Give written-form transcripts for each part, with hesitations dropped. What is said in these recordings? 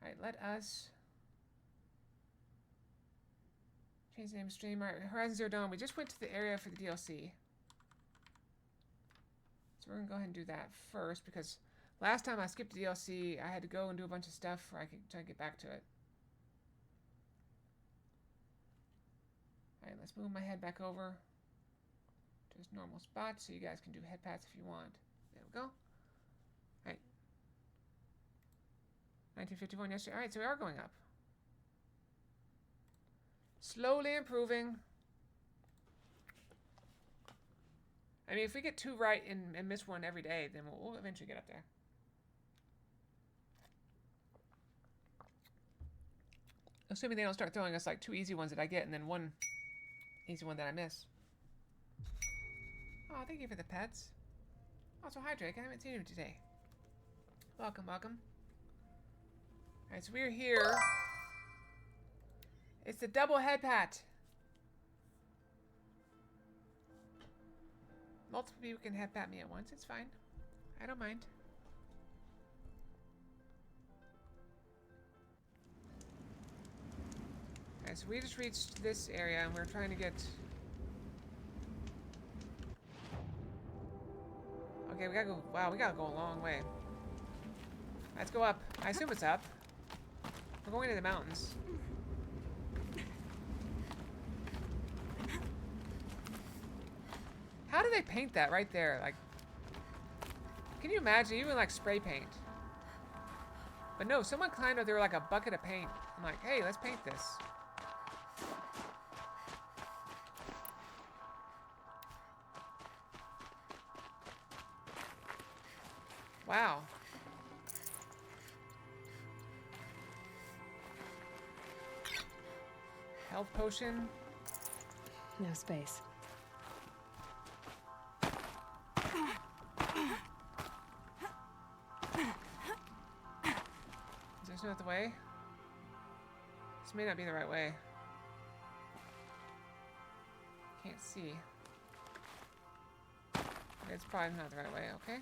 Alright, let us change the name of stream. Alright, Horizon Zero Dawn. We just went to the area for the DLC. So we're going to go ahead and do that first, because last time I skipped the DLC, I had to go and do a bunch of stuff before I could try to get back to it. Alright, let's move my head back over to its normal spot so you guys can do head pats if you want. There we go. Alright. 1951 yesterday. Alright, so we are going up. Slowly improving. I mean, if we get 2 right and miss 1 every day, then we'll eventually get up there. Assuming they don't start throwing us like 2 easy ones that I get and then 1 easy one that I miss. Oh, thank you for the pets. Also, hi Drake, I haven't seen you today. Welcome, welcome. Alright, so we're here. It's the double head pat. Multiple people can head pat me at once, it's fine. I don't mind. Alright, so we just reached this area and we're trying to get... Okay, we gotta go... Wow, we gotta go a long way. Let's go up. I assume it's up. We're going to the mountains. How do they paint that right there? Like, can you imagine? Even like spray paint. But no, someone climbed up there with like a bucket of paint. I'm like, hey, let's paint this. Wow. Health potion. No space. Is there no other way? This may not be the right way. Can't see. It's probably not the right way, okay?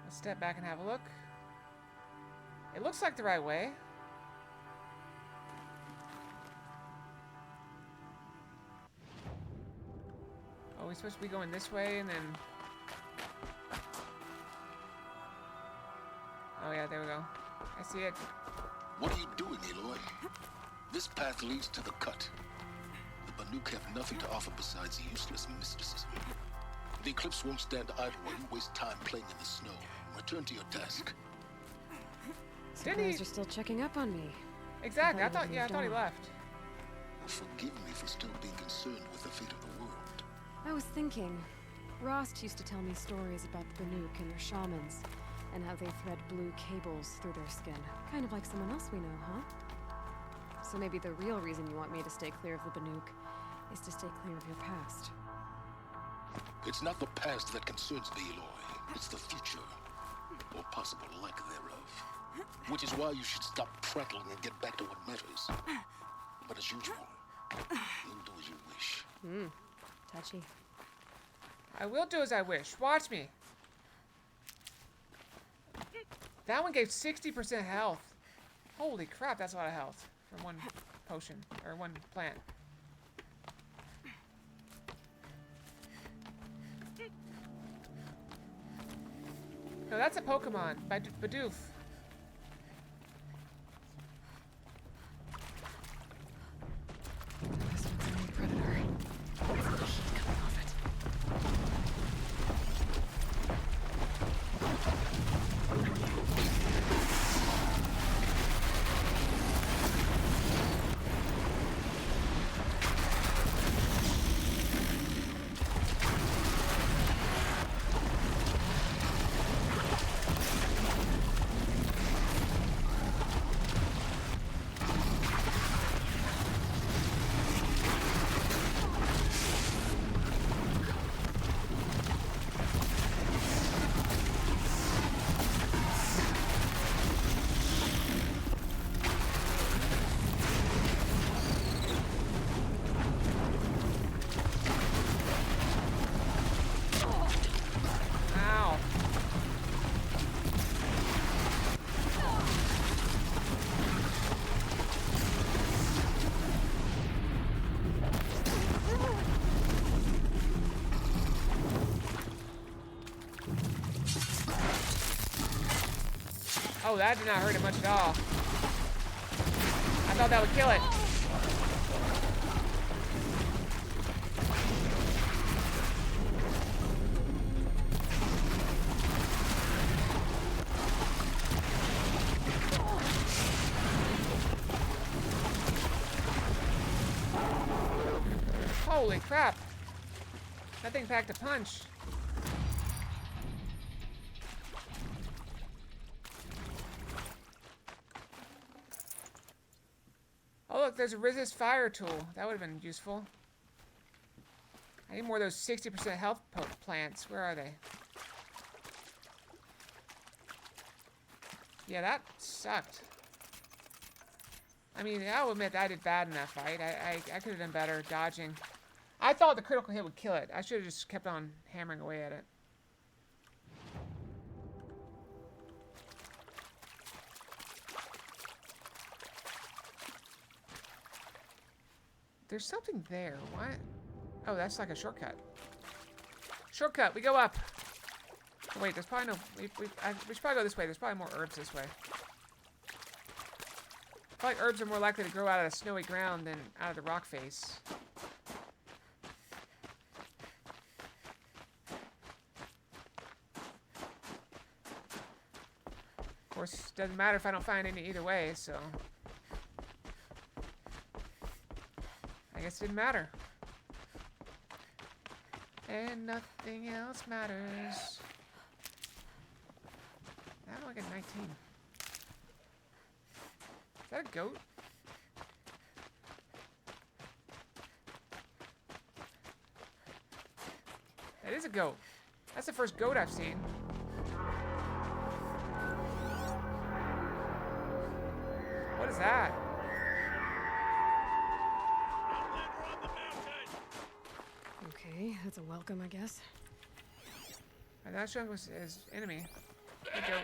Let's step back and have a look. It looks like the right way. Oh, we're supposed to be going this way and then... Oh yeah, there we go. I see it. What are you doing, Aloy? This path leads to the cut. The Banuk have nothing to offer besides useless mysticism. The Eclipse won't stand idle while you waste time playing in the snow. Return to your task. Surprised you're still checking up on me. Exactly. I I thought thought yeah, I thought he moved on. left. Forgive me for still being concerned with the fate of the world. I was thinking, Rost used to tell me stories about the Banuk and their shamans, and how they thread blue cables through their skin. Kind of like someone else we know, huh? So maybe the real reason you want me to stay clear of the Banuk is to stay clear of your past. It's not the past that concerns me, Aloy. It's the future. Or possible lack thereof. Which is why you should stop prattling and get back to what matters. But as usual, you'll do as you wish. Touchy. I will do as I wish. Watch me. That one gave 60% health. Holy crap, that's a lot of health for one potion or one plant. No, that's a Pokemon by Bidoof. This one's a new predator. Heat coming off it. Oh, that did not hurt it much at all. I thought that would kill it. Holy crap. That thing packed a punch. Oh look, there's a resist fire tool. That would have been useful. I need more of those 60% health plants. Where are they? Yeah, that sucked. I mean, I'll admit I did bad in that fight. I could have done better dodging. I thought the critical hit would kill it. I should have just kept on hammering away at it. There's something there. What? Oh, that's like a shortcut. Shortcut. We go up. Oh, wait, there's probably no... We should probably go this way. There's probably more herbs this way. I feel like herbs are more likely to grow out of the snowy ground than out of the rock face. Of course, it doesn't matter if I don't find any either way, so... I guess it didn't matter. And nothing else matters. Now I get 19. Is that a goat? That is a goat. That's the first goat I've seen. What is that? Okay, that's a welcome, I guess. And that chunk was his enemy. Good goat.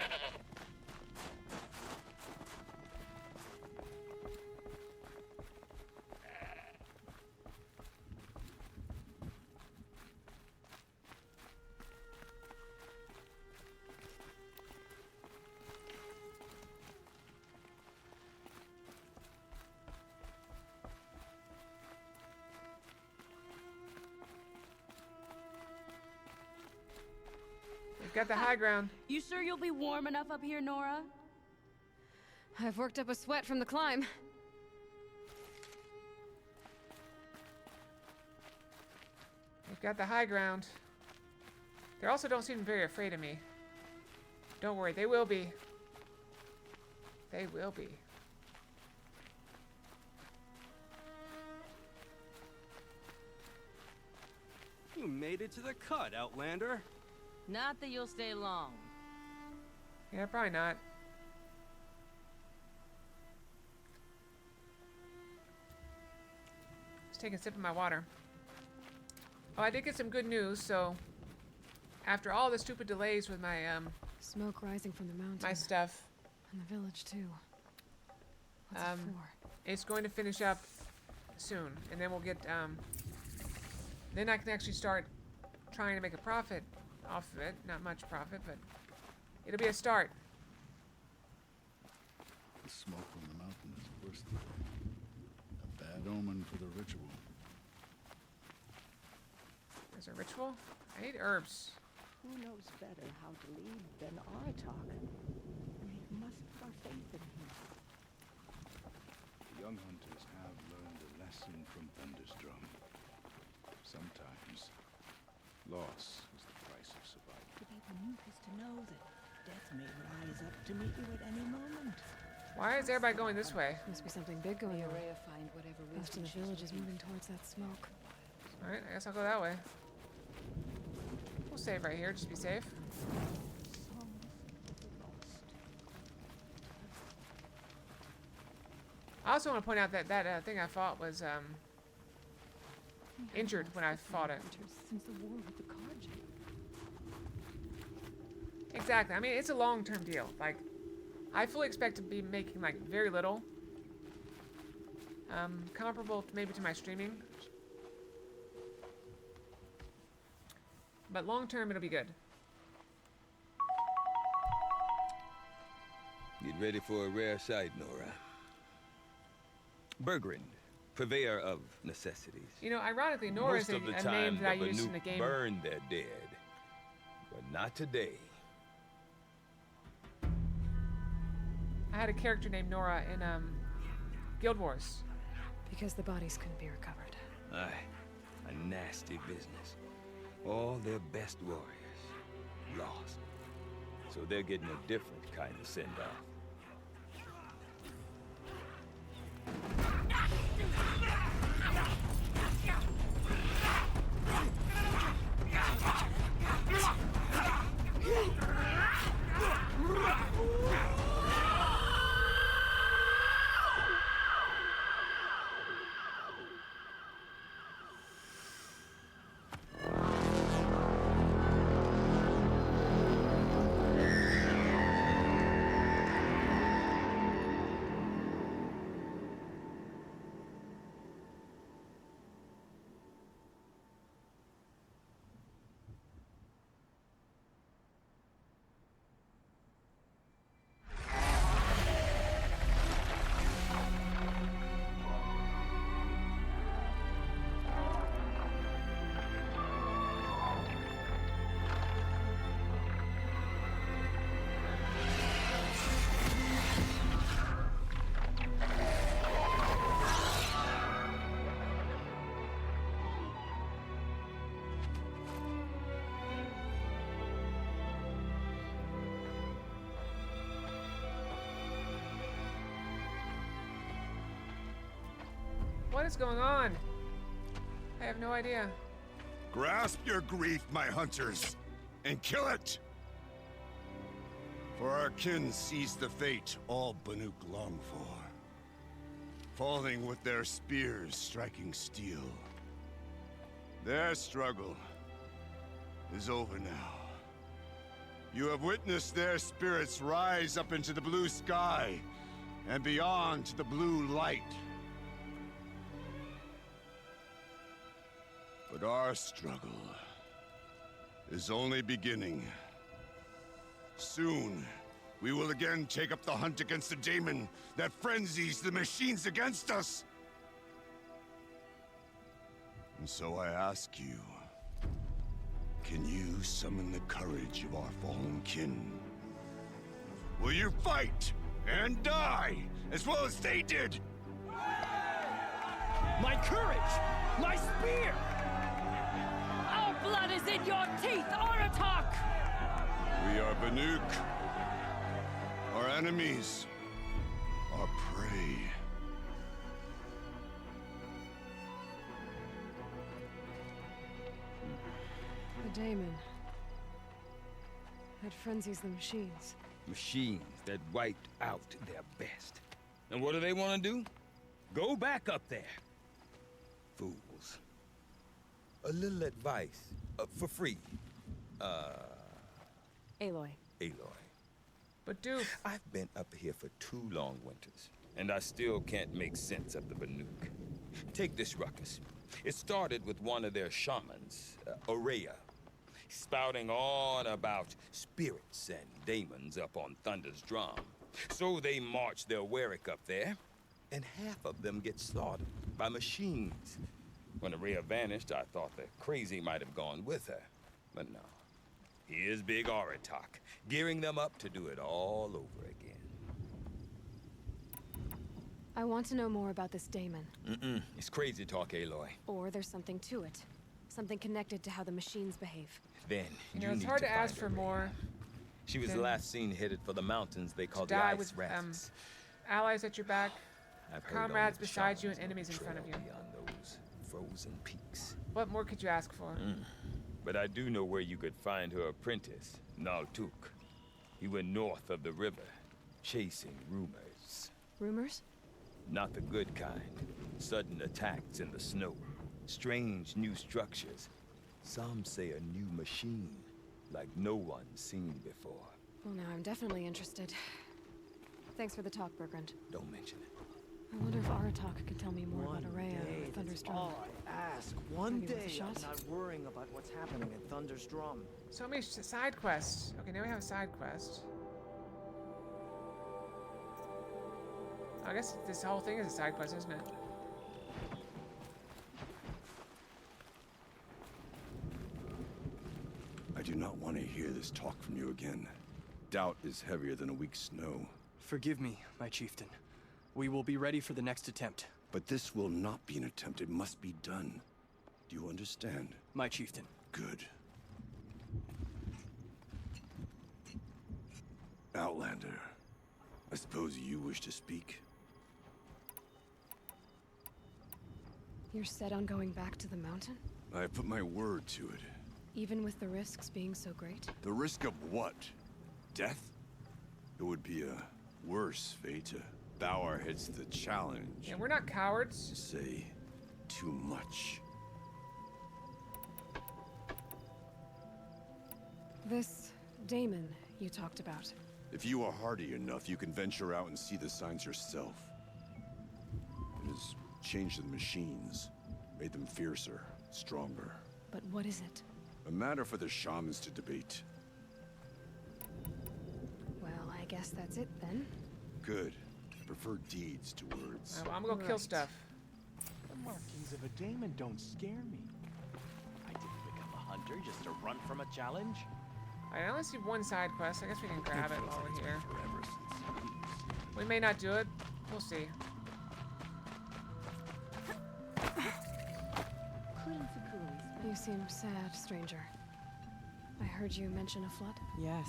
Got the high ground. You sure you'll be warm enough up here, Nora? I've worked up a sweat from the climb. We've got the high ground. They also don't seem very afraid of me. Don't worry, they will be. They will be. You made it to the cut, Outlander. Not that you'll stay long. Yeah, probably not. Let's take a sip of my water. Oh, I did get some good news, so... After all the stupid delays with my, Smoke rising from the mountain. my stuff, And the village, too. What's it for? it's going to finish up soon. And then we'll get, then I can actually start trying to make a profit off of it. Not much profit, but it'll be a start. The smoke from the mountain is worse than a bad omen for the ritual. There's a ritual? I need herbs. Who knows better how to lead than Aratak? We must put our faith in him. The young hunters have learned a lesson from Thunderstrom. Sometimes, loss is the price of survival. To be beneath is to know that death may rise up to meet you at any moment. Why is everybody going this way? Must be something big going on. Araya find whatever Most of the village is moving towards that smoke. Alright, I guess I'll go that way. We'll save right here, just be safe. I also want to point out that that thing I fought was injured when I fought it. Since the war with the Carja. Exactly. I mean, it's a long-term deal. Like, I fully expect to be making like very little. Comparable to maybe to my streaming. But long-term, it'll be good. ready for a rare sight, Nora. Bergrand, purveyor of necessities. You know, ironically, Nora is Most a, of the a time, name that I the used in Banuk the game. burn their dead. But not today. I had a character named Nora in Guild Wars. Because the bodies couldn't be recovered. Aye, a nasty business. All their best warriors lost. So they're getting a different kind of send-off. What is going on? I have no idea. Grasp your grief, my hunters, and kill it! For our kin sees the fate all Banuk long for. Falling with their spears striking steel. Their struggle is over now. You have witnessed their spirits rise up into the blue sky and beyond to the blue light. But our struggle is only beginning. Soon, we will again take up the hunt against the daemon that frenzies the machines against us. And so I ask you, can you summon the courage of our fallen kin? Will you fight and die as well as they did? My courage! My spear! Our blood is in your teeth, Aratak! We are Banuk. Our enemies are prey. The daemon. That frenzies the machines. Machines that wiped out their best. And what do they want to do? Go back up there. Fools. A little advice, for free. Aloy. Aloy. But Doof, I've been up here for 2 long winters, and I still can't make sense of the Banuk. Take this ruckus. It started with one of their shamans, Ourea, spouting on about spirits and daemons up on Thunder's drum. So they march their Warwick up there, and half of them get slaughtered by machines. When Ourea vanished, I thought the crazy might have gone with her, but no. Here's Big Aratak, gearing them up to do it all over again. I want to know more about this daemon. It's crazy talk, Aloy. Or there's something to it. Something connected to how the machines behave. Then you know, it's need hard to find ask for Ourea. more. She was than last seen headed for the mountains they call the die Ice with, Rats. Allies at your back, I've heard comrades only the beside you, and shamans know enemies the in front of trail you. Beyond those frozen peaks. What more could you ask for? But I do know where you could find her apprentice, Naltuk. He went north of the river, chasing rumors. Rumors? Not the good kind. Sudden attacks in the snow. Strange new structures. Some say a new machine, like no one's seen before. Well, now I'm definitely interested. Thanks for the talk, Bergrand. Don't mention it. I wonder if Aratak can tell me more about Ourea day, or that's Thunderstrom. all I ask. One Maybe worth a day I'm shot? not worrying about what's happening at Thunder's Drum. So many side quests. Okay, now we have a side quest. I guess this whole thing is a side quest, isn't it? I do not want to hear this talk from you again. Doubt is heavier than a week's snow. Forgive me, my chieftain. We will be ready for the next attempt. But this will not be an attempt. It must be done. Do you understand? My chieftain. Good. Outlander, I suppose you wish to speak? You're set on going back to the mountain? I have put my word to it. Even with the risks being so great? The risk of what? Death? It would be a worse fate to bow our heads to the challenge. Yeah, we're not cowards. To say too much. This Damon you talked about. If you are hardy enough, you can venture out and see the signs yourself. It has changed the machines, made them fiercer, stronger. But what is it? A matter for the shamans to debate. Well, I guess that's it then. Good. I prefer deeds to words. I'm gonna go kill Right. stuff. The markings of a daemon don't scare me. I didn't become a hunter just to run from a challenge. I only see one side quest. I guess we can grab it while we're here. Forever since We may not do it. We'll see. You seem sad, stranger. I heard you mention a flood. Yes.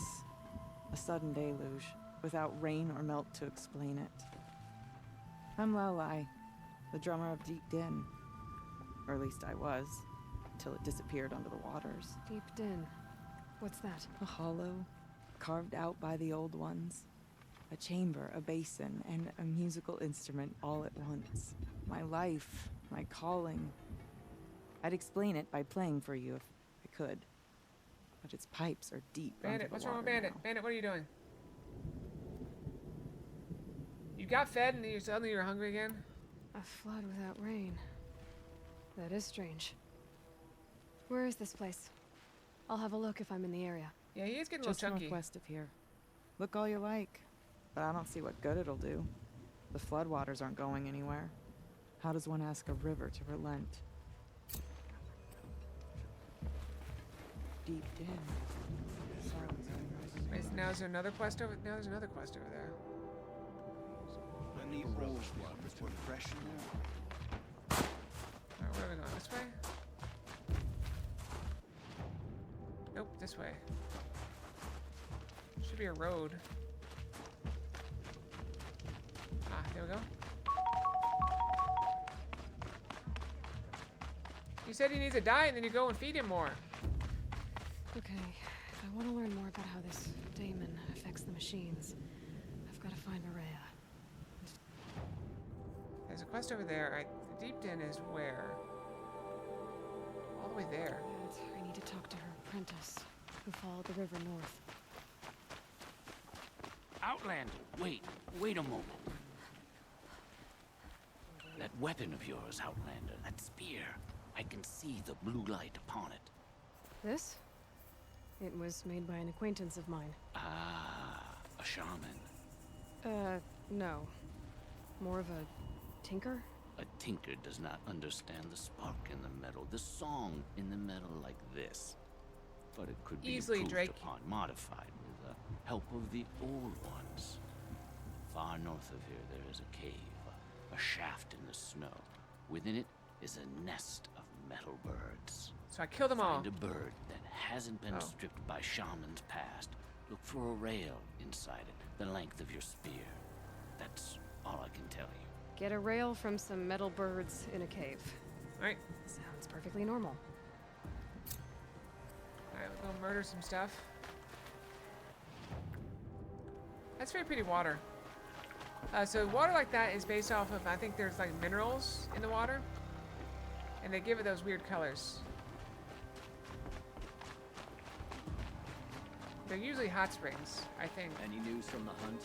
A sudden deluge, without rain or melt to explain it. I'm Lalai, the drummer of Deep Din. Or at least I was, till it disappeared under the waters. Deep Din. What's that? A hollow, carved out by the old ones. A chamber, a basin, and a musical instrument all at once. My life, my calling. I'd explain it by playing for you if I could. But its pipes are deep under Bandit, the what's wrong with water Bandit? now. Bandit, what are you doing? You got fed and suddenly you're hungry again? A flood without rain. That is strange. Where is this place? I'll have a look if I'm in the area. Yeah, he is getting a Just little chunky. northwest of here. Look all you like, but I don't see what good it'll do. The floodwaters aren't going anywhere. How does one ask a river to relent? Deep Din. Wait, now is there another quest over? Now there's another quest over there. I need rose water to freshen up. Alright, where are we going? This way? Nope, this way. Should be a road. Ah, there we go. You said he needs a diet and then you go and feed him more. Okay, if I want to learn more about how this daemon affects the machines, I've got to find Maria. There's a quest over there. The Deep Den is where? All the way there. And I need to talk to her apprentice, who followed the river north. Outlander, wait a moment. That weapon of yours, Outlander, that spear, I can see the blue light upon it. This? It was made by an acquaintance of mine. Ah, a shaman. No. More of a tinker? A tinker does not understand the spark in the metal, the song in the metal like this. But it could be Easily, improved Drake. upon, modified with the help of the old ones. Far north of here there is a cave, a shaft in the snow. Within it is a nest of metal birds. So I killed them all. Find a bird that hasn't been Oh. stripped by shamans past. Look for a rail inside it, the length of your spear. That's all I can tell you. Get a rail from some metal birds in a cave. Alright. Sounds perfectly normal. Alright, we'll go murder some stuff. That's very pretty water. So water like that is based off of, I think there's like minerals in the water. And they give it those weird colors. They're usually hot springs, I think. Any news from the hunt?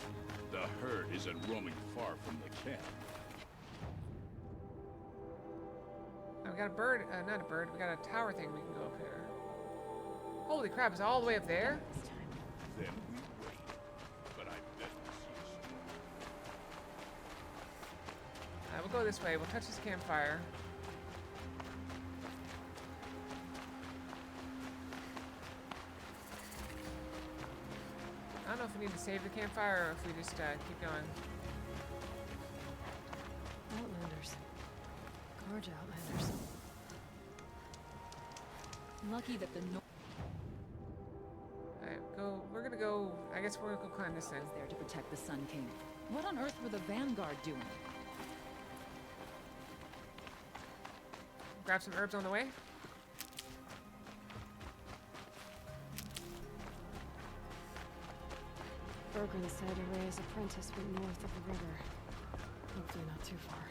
The herd isn't roaming far from the camp. Oh, we got a bird, not a bird, we got a tower thing we can go up here. Holy crap, it's all the way up there? Then we wait. But I bet we see go this way. We'll touch this campfire. I don't know if we need to save the campfire or if we just keep going. Outlanders. Gorge Outlanders. Lucky that the Alright, we're gonna go, I guess we're gonna go climb this thing. there to protect the Sun King. What on earth were the Vanguard doing? Grab some herbs on the way. Bergren said Araya's apprentice went north of the river. Hopefully not too far.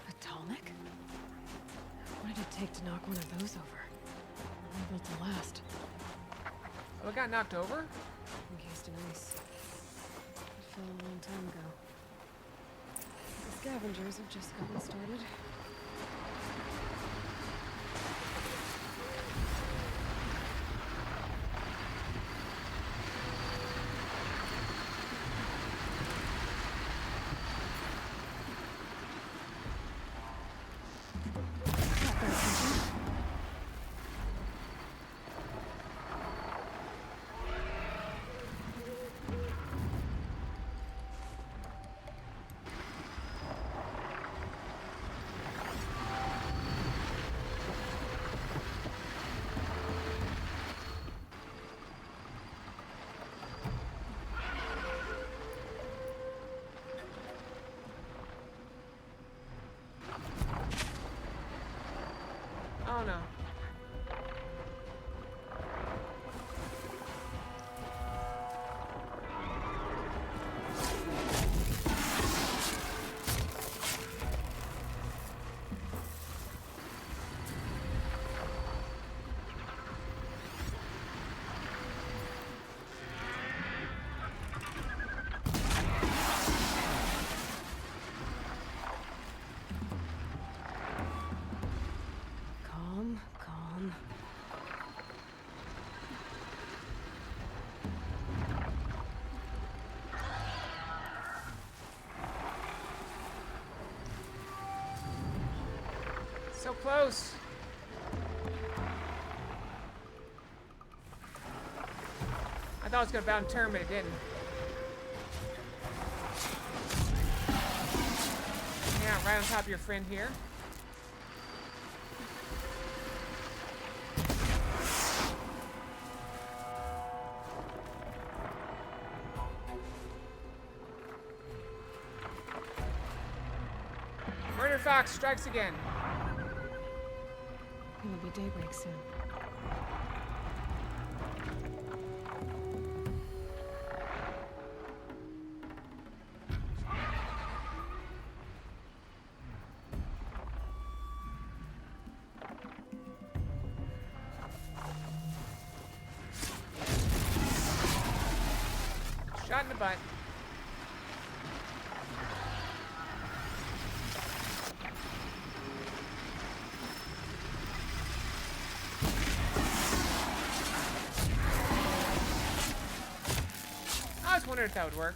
A Talnik? What did it take to knock one of those over? Not built to last. Oh, it got knocked over? Encased in ice. It fell a long time ago. The scavengers have just gotten started. Oh no. Calm. So close. I thought it was gonna bound turn, but it didn't. Yeah, right on top of your friend here. Murder Fox strikes again. It'll be daybreak soon. Shot in the butt. I was wondering if that would work.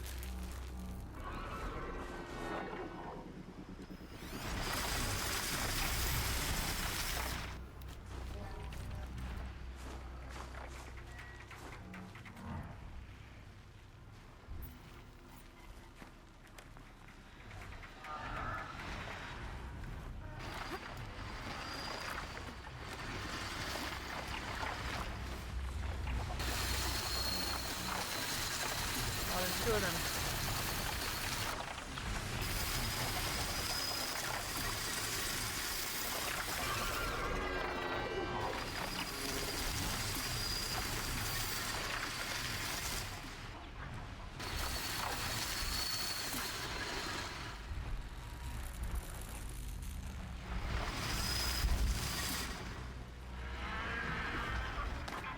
Oh, there's two of them.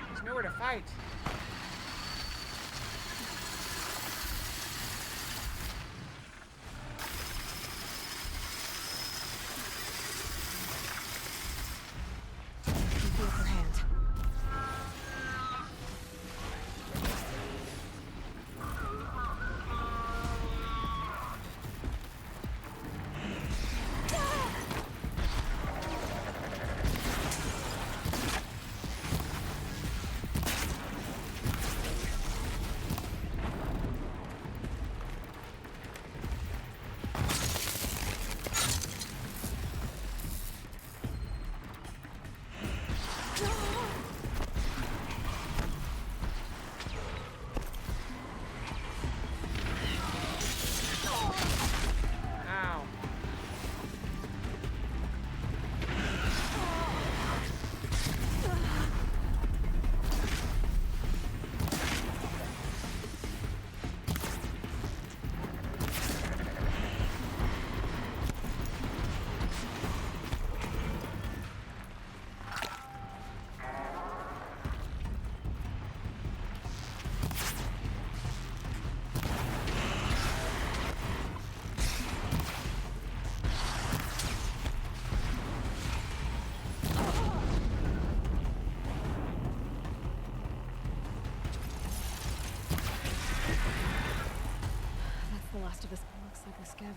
There's nowhere to fight. Keep the upper hand.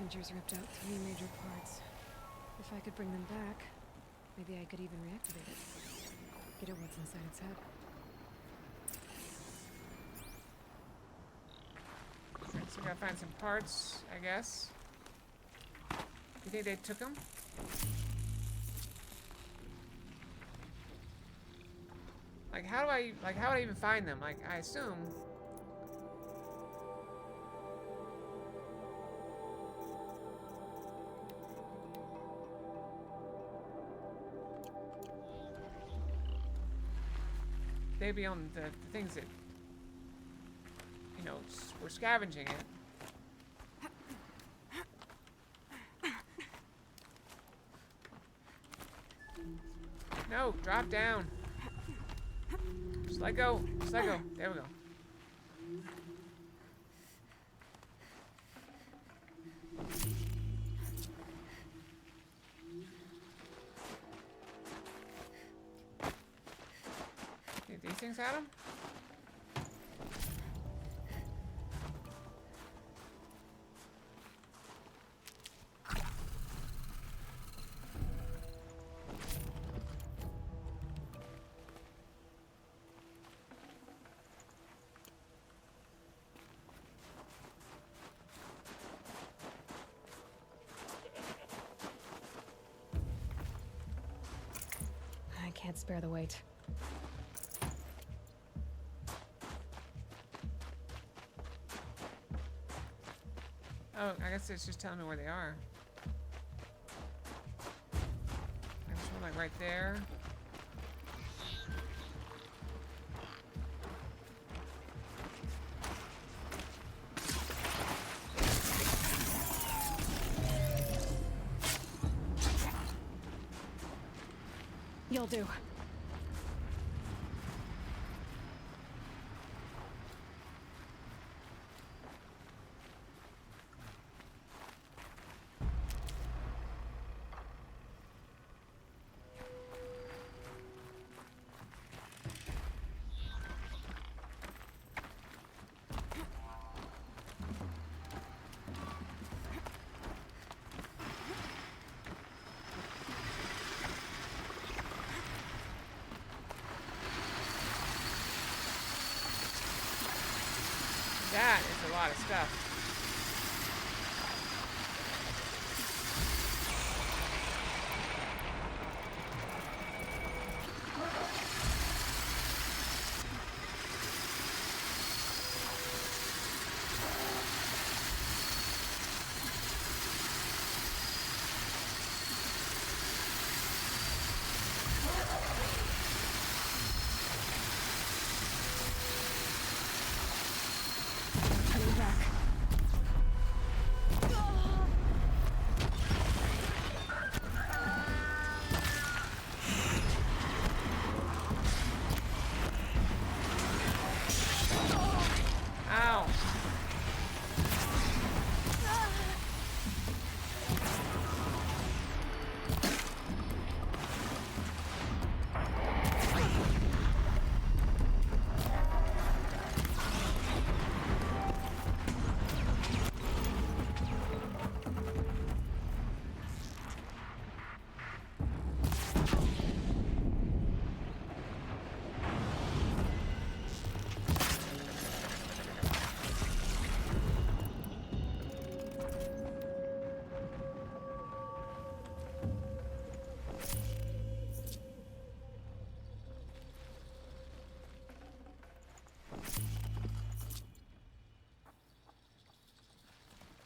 Rangers ripped out 3 major parts. If I could bring them back, maybe I could even reactivate it. Get at what's inside its head. So we gotta find some parts, I guess. You think they took them? Like, how would I even find them? Like, I assume. They'd be on the things that, you know, we're scavenging it. No, drop down. Just let go. Just let go. There we go. Get these things at him? I can't spare the weight. Oh, I guess it's just telling me where they are. There's one like right there. You'll do. That is a lot of stuff.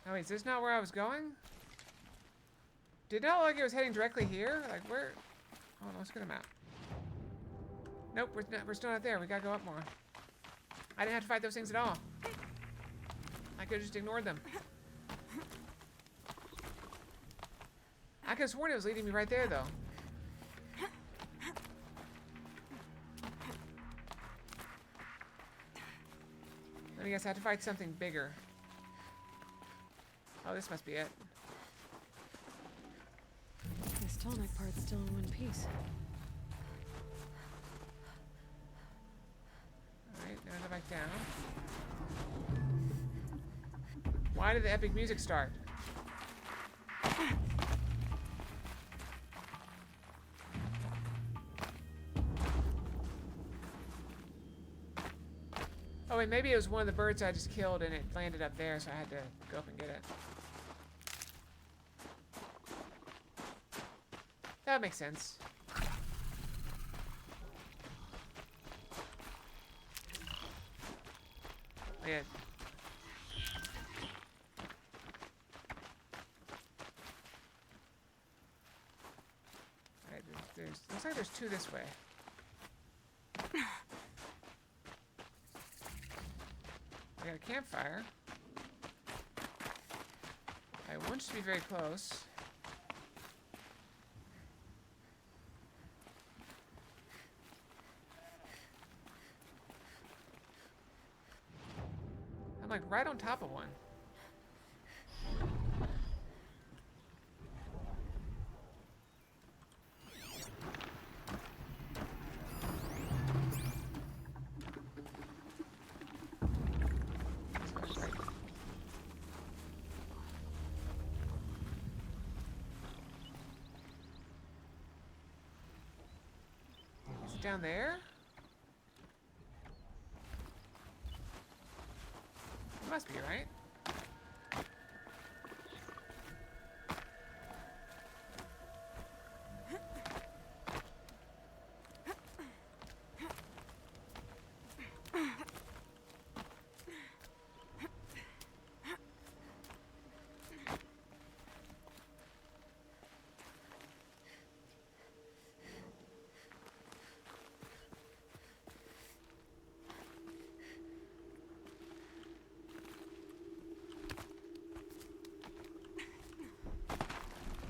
Oh, is this not where I was going? Did it not look like it was heading directly here? Like, where? Oh, no, let's get a map. Nope, we're still not there. We gotta go up more. I didn't have to fight those things at all. I could have just ignored them. I could have sworn it was leading me right there, though. Let me guess, I have to fight something bigger. Oh, this must be it. This Tallneck part's still in one piece. Alright, now go back down. Why did the epic music start? Oh wait, maybe it was one of the birds I just killed and it landed up there, so I had to go up and get it. That makes sense. Oh, yeah. Alright, there's looks like there's two this way. I got a campfire. One should be very close. I'm like right on top of one. Down there? It must be, right?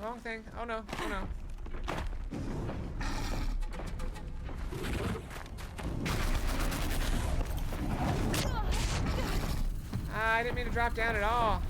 Wrong thing. Oh no. Oh no. I didn't mean to drop down at all.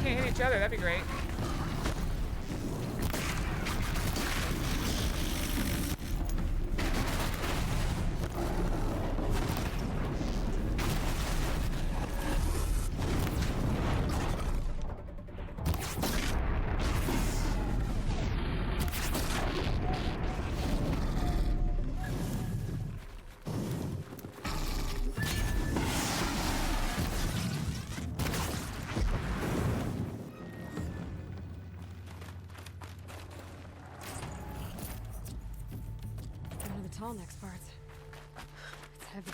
Can't hit each other, that'd be great. Tall next part. It's heavy.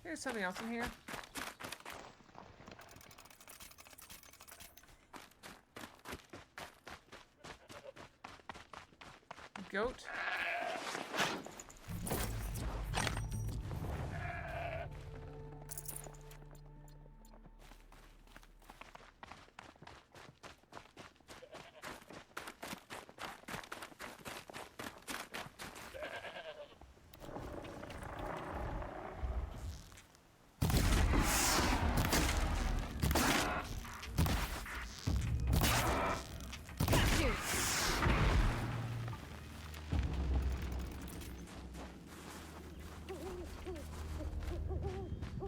There's something else in here. Goat.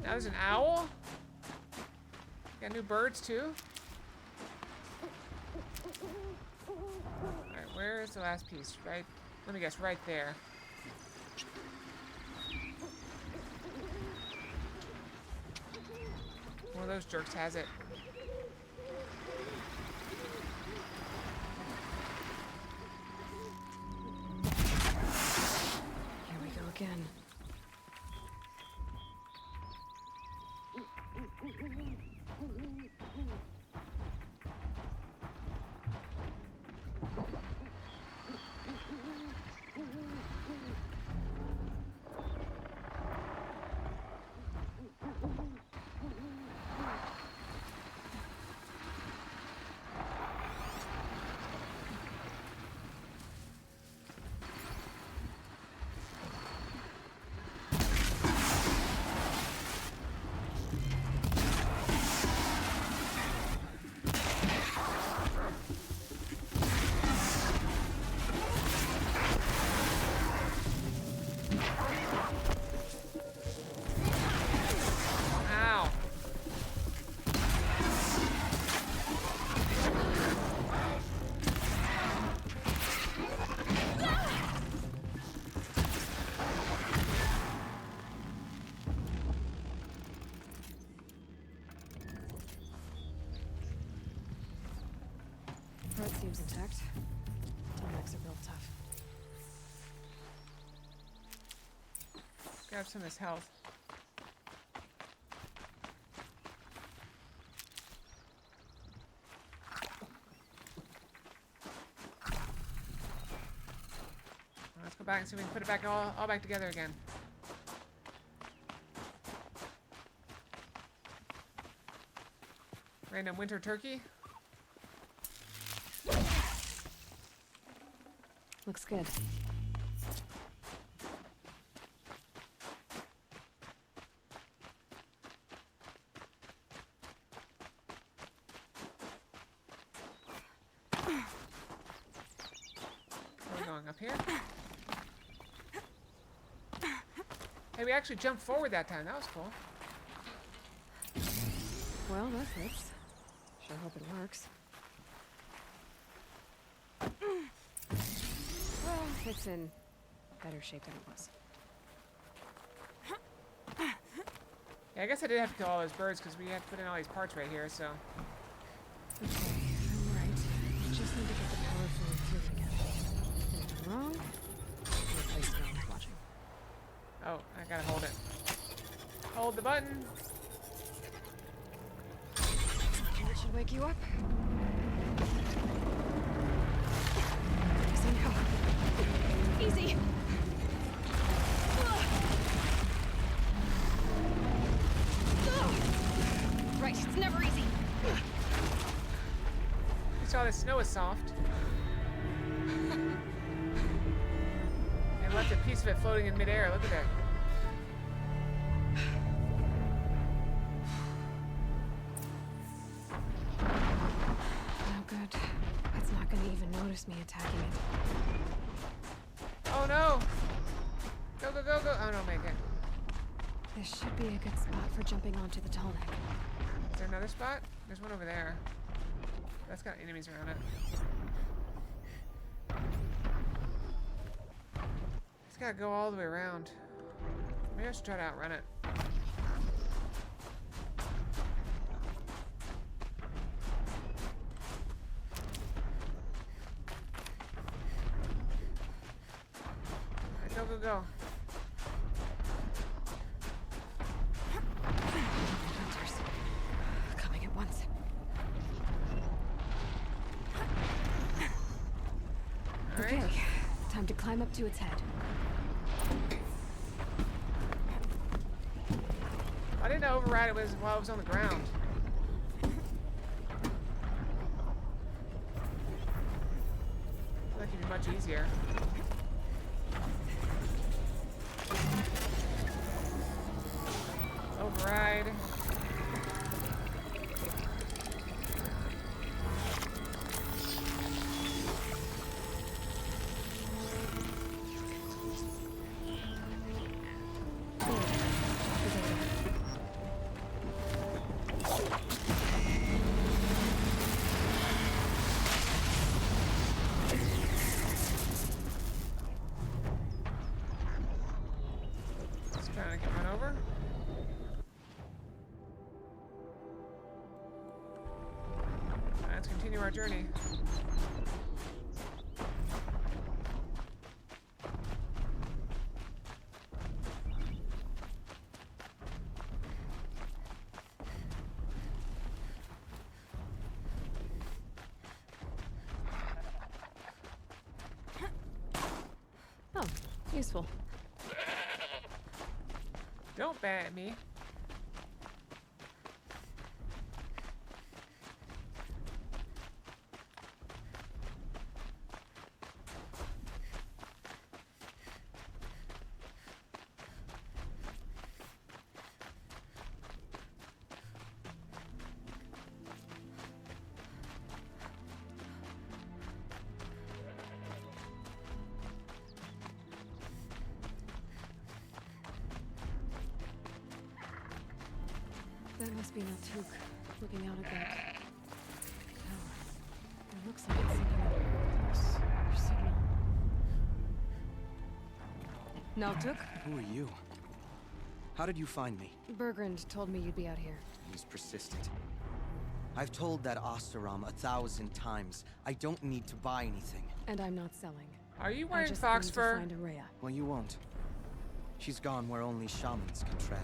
Now there's an owl. Got new birds too. Alright, where is the last piece? Right, let me guess, right there. One of those jerks has it. Here we go again. seems intact. Telmechs are real tough. Grab some of this health. Let's go back and see if we can put it back all back together again. Random winter turkey. Looks good. We're going up here. Hey, we actually jumped forward that time. That was cool. Well, that fits. Sure hope it works. Well, it's in better shape than it was. Yeah, I guess I did have to kill all those birds because we had to put in all these parts right here, so. Okay, I'm right. Just need to get the power flowing through again. If I'm wrong, replace the one watching. Oh, I gotta hold it. Hold the button. That should wake you up. Easy now. Easy. Right, it's never easy. You saw the snow is soft. And left a piece of it floating in midair. Look at that. No good. It's not gonna even notice me attacking it. Oh no! Go, go, go, go! Oh no, make it. This should be a good spot for jumping onto the tall neck. Is there another spot? There's one over there. That's got enemies around it. It's gotta go all the way around. Maybe I should try to outrun it. Alright, go, go, go. Hunters. Coming at once. Okay, time to climb up to its head. I didn't know override it was while it was on the ground. I feel like it'd be much easier. Override. Just trying to get run over. Let's continue our journey. Oh, useful. Don't bat at me. That must be Naltuk, looking out at that tower. It looks like it's sending a pulse or signal. Naltuk? Who are you? How did you find me? Bergrand told me you'd be out here. He's persistent. I've told that Oseram 1,000 times. I don't need to buy anything. And I'm not selling. Are you I wearing just fox need fur? to find Araya. Well, you won't. She's gone where only shamans can tread.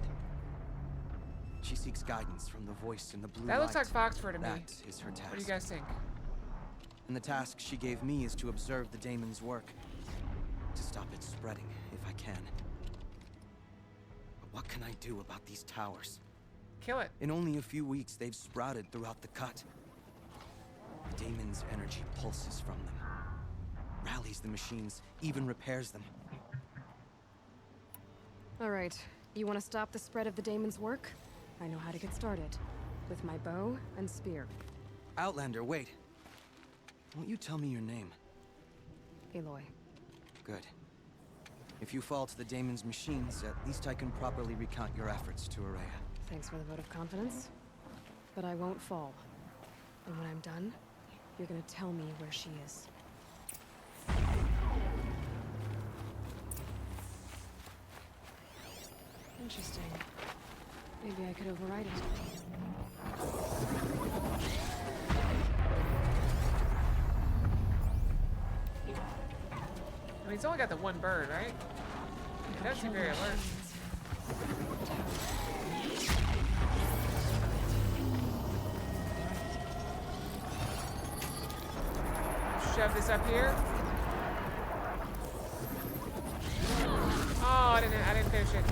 She seeks guidance from the voice in the blue That looks light. like fox fur to me. That is her task. What do you guys think? And the task she gave me is to observe the daemon's work. To stop it spreading, if I can. But what can I do about these towers? Kill it. In only a few weeks, they've sprouted throughout the cut. The daemon's energy pulses from them. Rallies the machines, even repairs them. All right. You want to stop the spread of the daemon's work? I know how to get started. With my bow and spear. Outlander, wait. Won't you tell me your name? Aloy. Good. If you fall to the daemon's machines, at least I can properly recount your efforts to Araya. Thanks for the vote of confidence. But I won't fall. And when I'm done, you're gonna tell me where she is. Interesting. Maybe I could override it. I mean, he's only got the one bird, right? He does seem very alert. Shove this up here. Oh, I didn't finish it.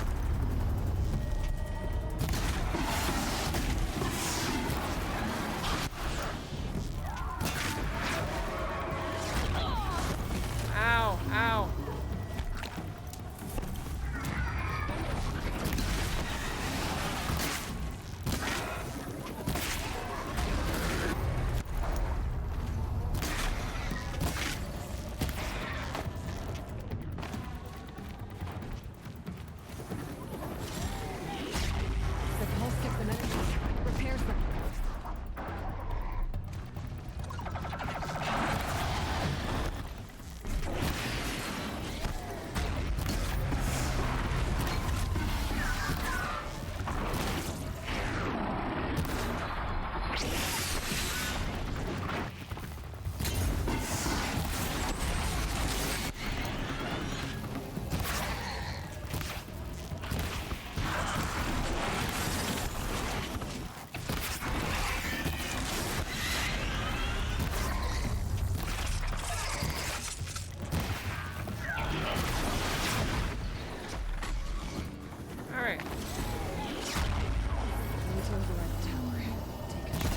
Ow, ow. The pulse gives them energy, repairs them. All right. I need to override the tower. Take control.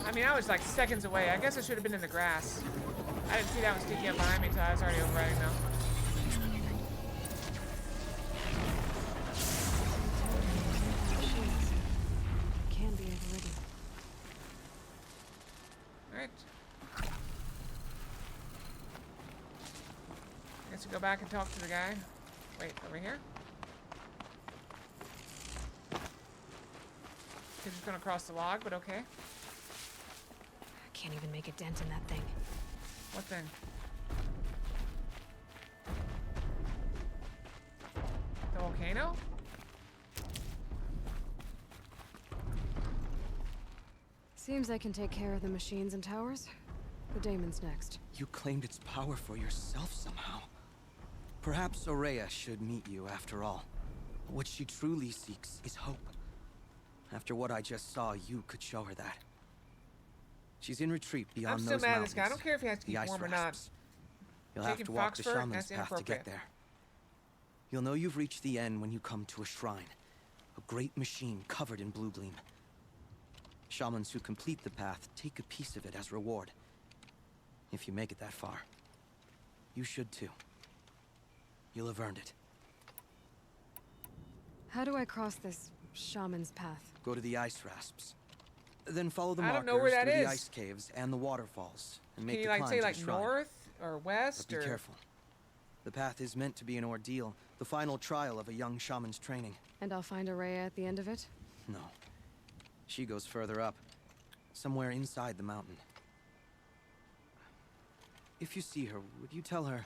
I mean, I was like seconds away. I guess I should have been in the grass. I didn't see that one sneaking up behind me until I was already overriding though. Can be overridden. Alright. I guess we go back and talk to the guy. Wait, over here? He's just gonna cross the log, but okay. I can't even make a dent in that thing. What thing? The volcano? Seems I can take care of the machines and towers. The daemon's next. You claimed its power for yourself somehow. Perhaps Araya should meet you after all. What she truly seeks is hope. After what I just saw, you could show her that. She's in retreat beyond I'm still those mad at mountains. this guy. I don't care if he has to the keep ice warm or not. rasps. You'll have Taking to walk the Foxford? shaman's That's path to inappropriate. get there. You'll know you've reached the end when you come to a shrine. A great machine covered in blue gleam. Shamans who complete the path take a piece of it as reward. If you make it that far, you should too. You'll have earned it. How do I cross this shaman's path? Go to the ice rasps. Then follow the I markers don't know where that through is. the ice caves and the waterfalls. And make Can you the like climb say to the like shrine. north or west But or? be careful. The path is meant to be an ordeal, the final trial of a young shaman's training. And I'll find Araya at the end of it? No. She goes further up, somewhere inside the mountain. If you see her, would you tell her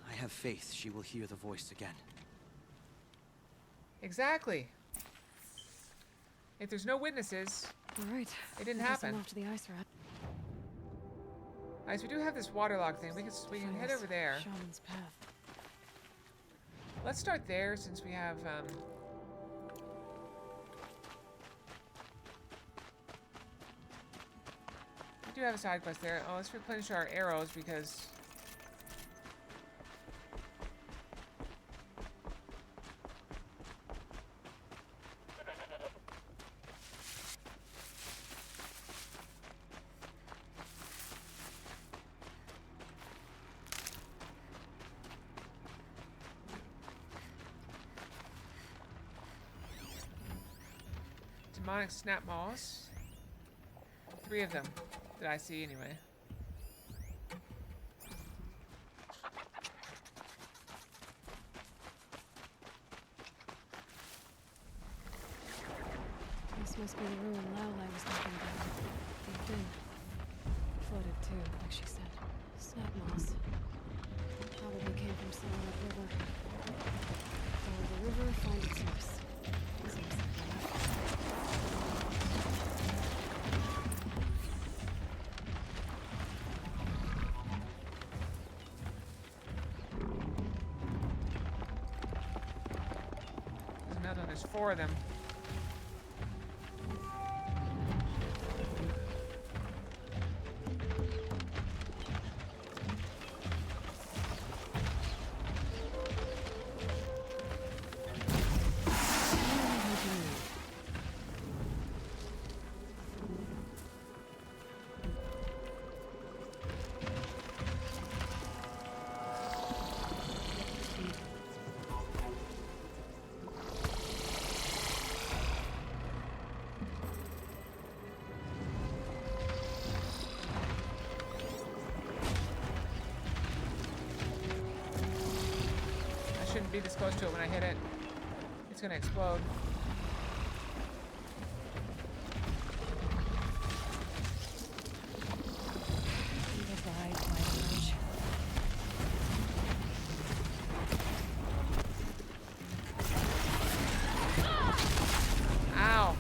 I have faith she will hear the voice again? Exactly. If there's no witnesses, All right. it didn't I guess I'm happen. off to the ice rat. Alright, so we do have this waterlock thing. We can head over there. Shaman's path. Let's start there since we have we do have a side quest there. Oh, let's replenish our arrows because demonic snap moss. 3 of them that I see anyway. This must be the ruin Laolai was talking about. Deep in. Flooded too, like she said. Snap moss. Probably came from somewhere upriver. Follow the river, find its source. Seems simple enough. There's another one. There's 4 of them. Shouldn't be this close to it when I hit it. It's gonna explode. Ow.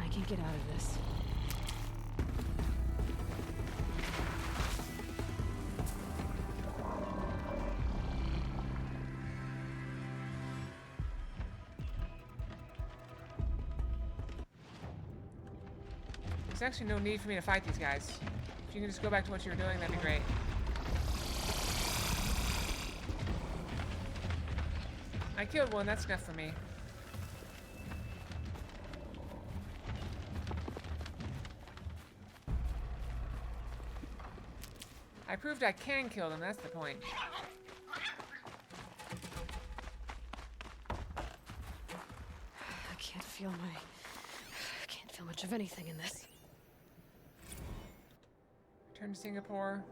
I can get out of this. There's actually no need for me to fight these guys. If you can just go back to what you were doing, that'd be great. I killed one, that's enough for me. I proved I can kill them, that's the point. I can't feel much of anything in this. Return to Singapore.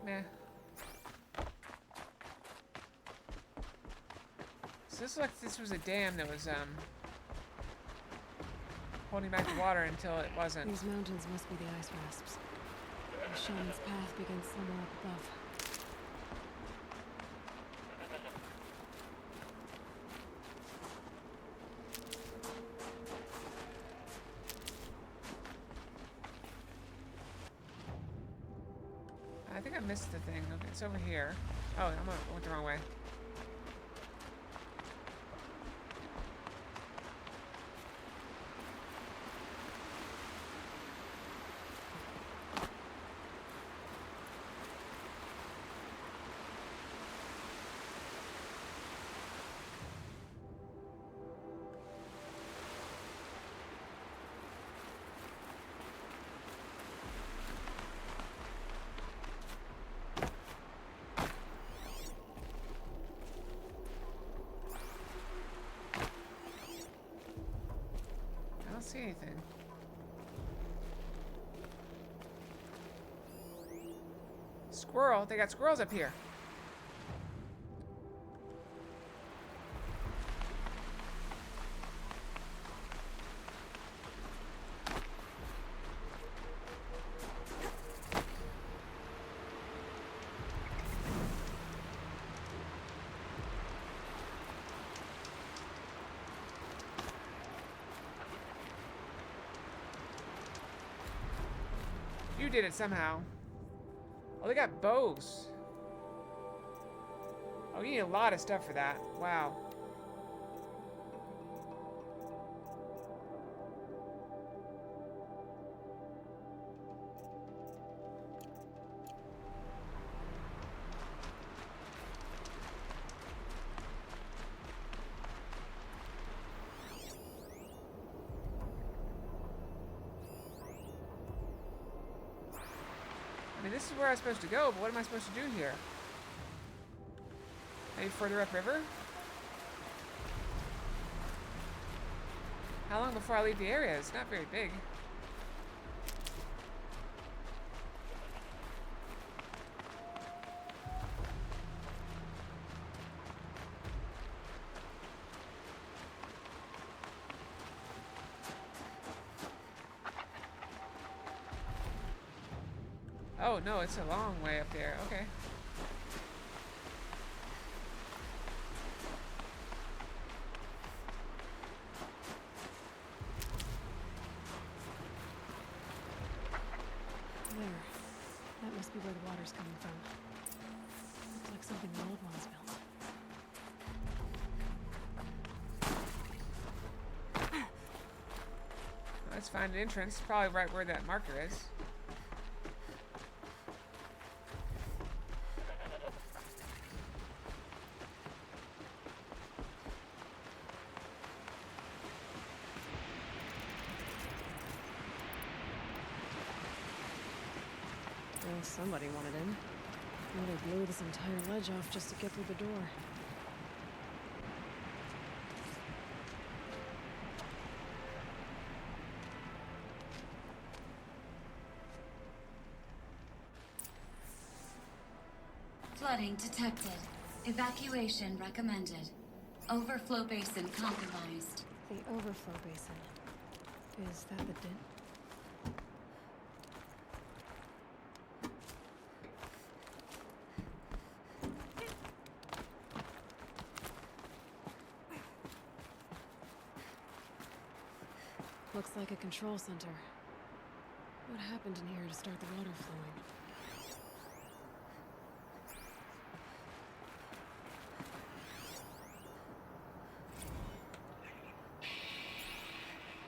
Meh. So this looks like this was a dam that was holding back the water until it wasn't. These mountains must be the ice rasps. The shaman's path begins somewhere up above. I missed the thing. Okay, it's over here. Oh, I went the wrong way. I don't see anything. Squirrel? They got squirrels up here. You did it somehow. Oh, they got bows. Oh, you need a lot of stuff for that. Wow. I mean, this is where I'm supposed to go, but what am I supposed to do here? Maybe further upriver? How long before I leave the area? It's not very big. Oh, no, it's a long way up there. Okay. There. That must be where the water's coming from. Looks like something the old ones built. Let's find an entrance. Probably right where that marker is. Well, somebody wanted in. Well, they blew this entire ledge off just to get through the door. Flooding detected. Evacuation recommended. Overflow basin compromised. The overflow basin. Is that the dent? Looks like a control center. What happened in here to start the water flowing?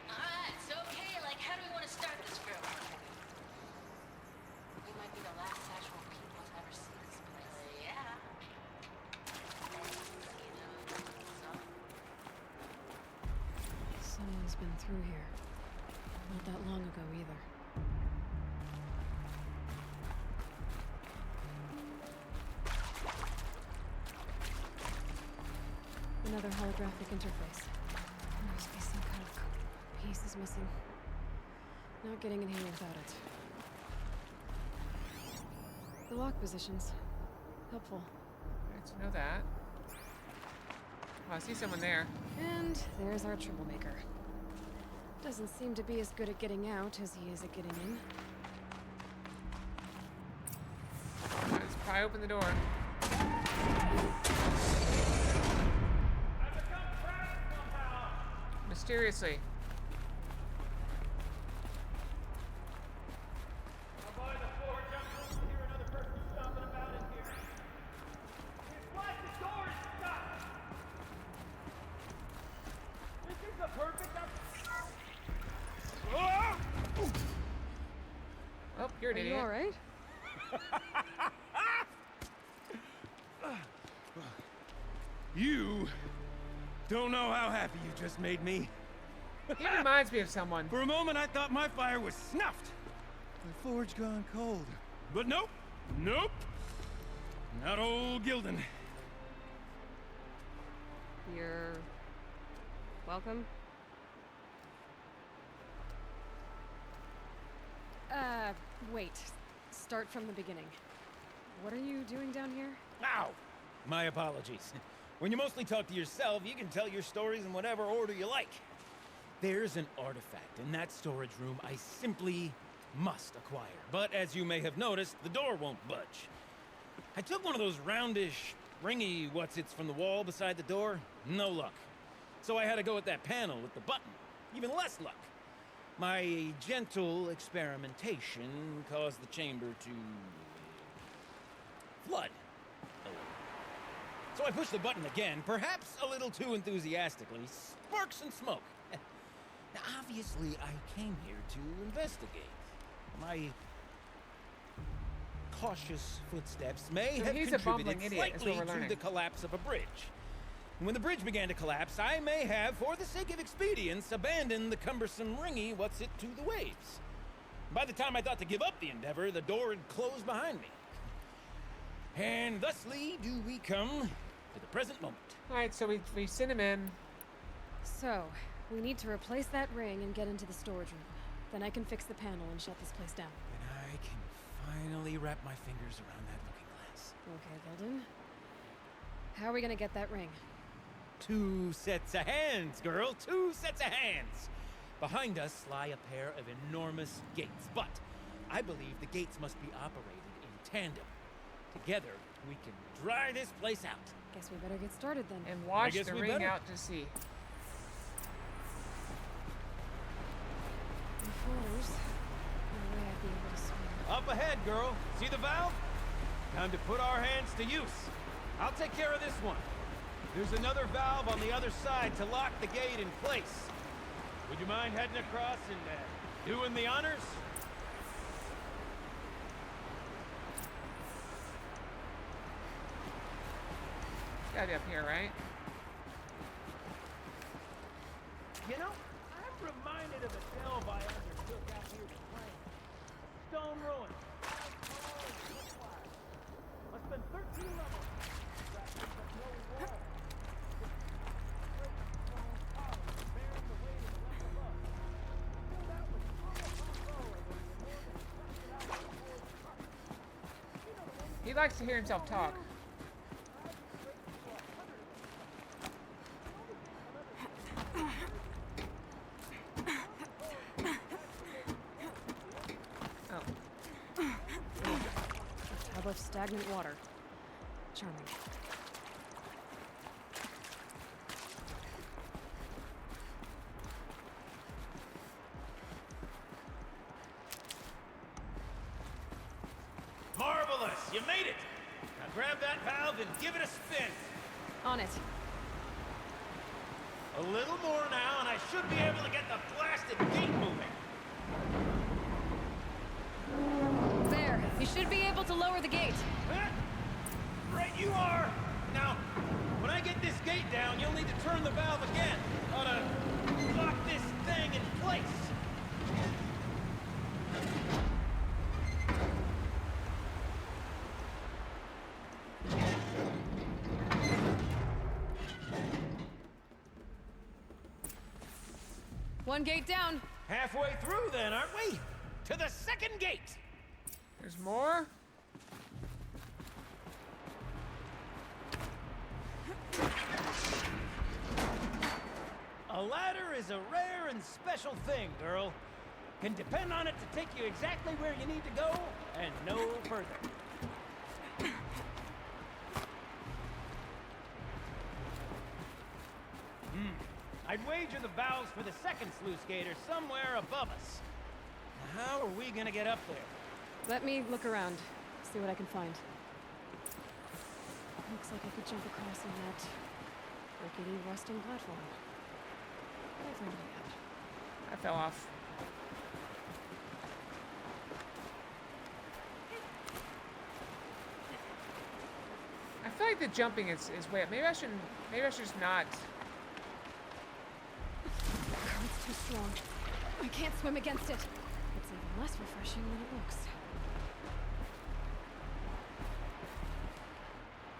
Alright, so okay, like how do we want to start this group? We might be the last actual people to ever see this place. Yeah. Someone's been through here. Not that long ago either. Another holographic interface. There must be some kind of piece is missing. Not getting in here without it. The lock positions. Helpful. Good to know that. Oh, I see someone there. And there's our troublemaker. Doesn't seem to be as good at getting out as he is at getting in. Let's pry open the door. Mysteriously. the perfect Oh, you're an Are you idiot. all right? You don't know how happy you just made me. He reminds me of someone. For a moment, I thought my fire was snuffed. The forge gone cold. But nope. Nope. Not old Gildan. You're welcome. Wait. Start from the beginning. What are you doing down here? Ow! My apologies. When you mostly talk to yourself, you can tell your stories in whatever order you like. There's an artifact in that storage room I simply must acquire. But as you may have noticed, the door won't budge. I took one of those roundish, ringy what's-its from the wall beside the door. No luck. So I had to go with that panel with the button. Even less luck. My gentle experimentation caused the chamber to flood a little. So I pushed the button again, perhaps a little too enthusiastically. Sparks and smoke. Now, obviously, I came here to investigate. My cautious footsteps may So have he's a bumbling contributed idiot, is what slightly we're to learning. the collapse of a bridge. And when the bridge began to collapse, I may have, for the sake of expedience, abandoned the cumbersome ringy what's-it to the waves. By the time I thought to give up the endeavor, the door had closed behind me. And thusly do we come to the present moment. Alright, so we sent him in. So, we need to replace that ring and get into the storage room. Then I can fix the panel and shut this place down. And I can finally wrap my fingers around that looking glass. Okay, Gildan. How are we gonna get that ring? 2 sets of hands, girl. 2 sets of hands. Behind us lie a pair of enormous gates, but I believe the gates must be operated in tandem. Together, we can dry this place out. Guess we better get started then. And watch guess the we ring better. out to sea. There's no way I'd be able to swim. Up ahead, girl. See the valve? Time to put our hands to use. I'll take care of this one. There's another valve on the other side to lock the gate in place. Would you mind heading across and doing the honors? Gotta be up here, right? You know, I'm reminded of a delve I undertook out here to play. Stone Ruin. Must have been 13 levels. He likes to hear himself talk. Tub of stagnant water. Charming. Marvelous! You made it! Now grab that valve and give it a spin. On it. A little more now, and I should be able to get the blasted gate moving. There. You should be able to lower the gate. Huh? Right you are! Now, when I get this gate down, you'll need to turn the valve again. Ought to lock this thing in place. One gate down. Halfway through then, aren't we? To the second gate! There's more? A ladder is a rare and special thing, girl. Can depend on it to take you exactly where you need to go, and no further. I'd wager the valves for the second sluice gate are somewhere above us. Now, how are we gonna get up there? Let me look around. See what I can find. Looks like I could jump across on that rickety rusting platform. But I swim yet. I fell off. I feel like the jumping is way up. Maybe I should just not. The current's too strong. I can't swim against it. It's even less refreshing than it looks.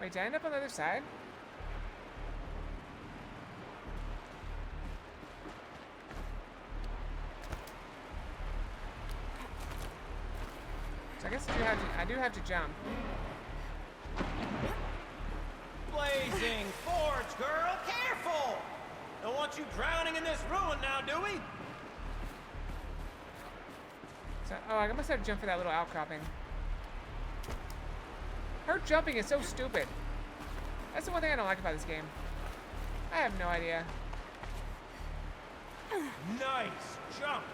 Wait, did I end up on the other side? So I guess I do have to jump. Blazing Forge, girl! Careful! Don't want you drowning in this ruin now, do we? So, oh, I must have to jump for that little outcropping. Her jumping is so stupid. That's the one thing I don't like about this game. I have no idea. Nice jump!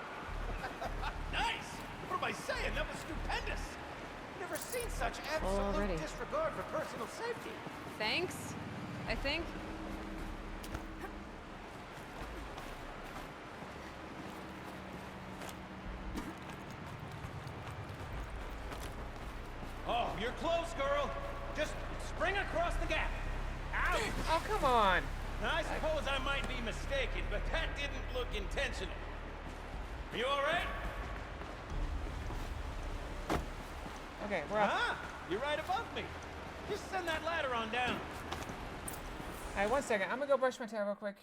Nice! What am I saying? That was stupendous! Never seen such already. absolute disregard for personal safety. Thanks, I think. Oh, you're close, girl. Just spring across the gap. Ow! Oh, come on. Now, I suppose I might be mistaken, but that didn't look intentional. Are you all right? Okay, we're up. Ah, you're right above me. Just send that ladder on down. All right, 1 second. I'm gonna go brush my tail real quick.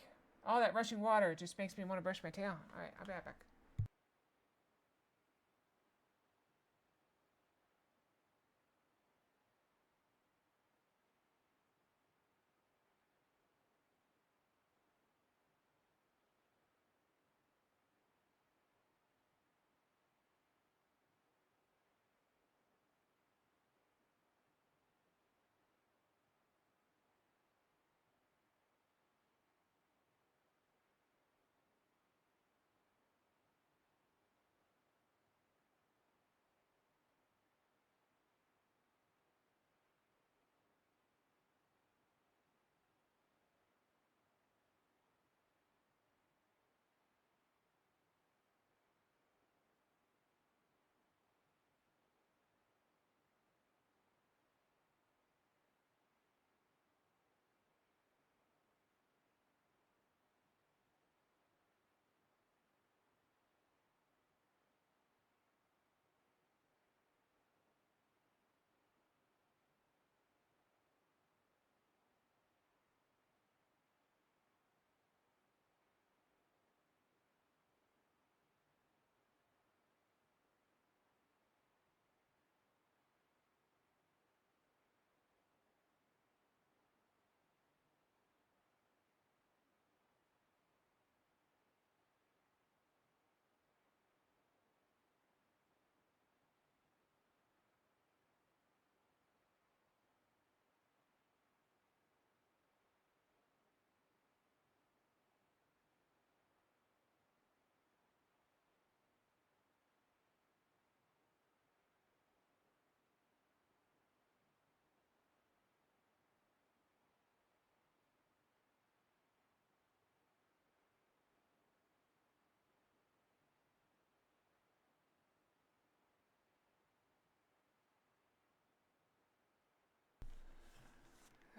All that rushing water just makes me want to brush my tail. All right, I'll be right back.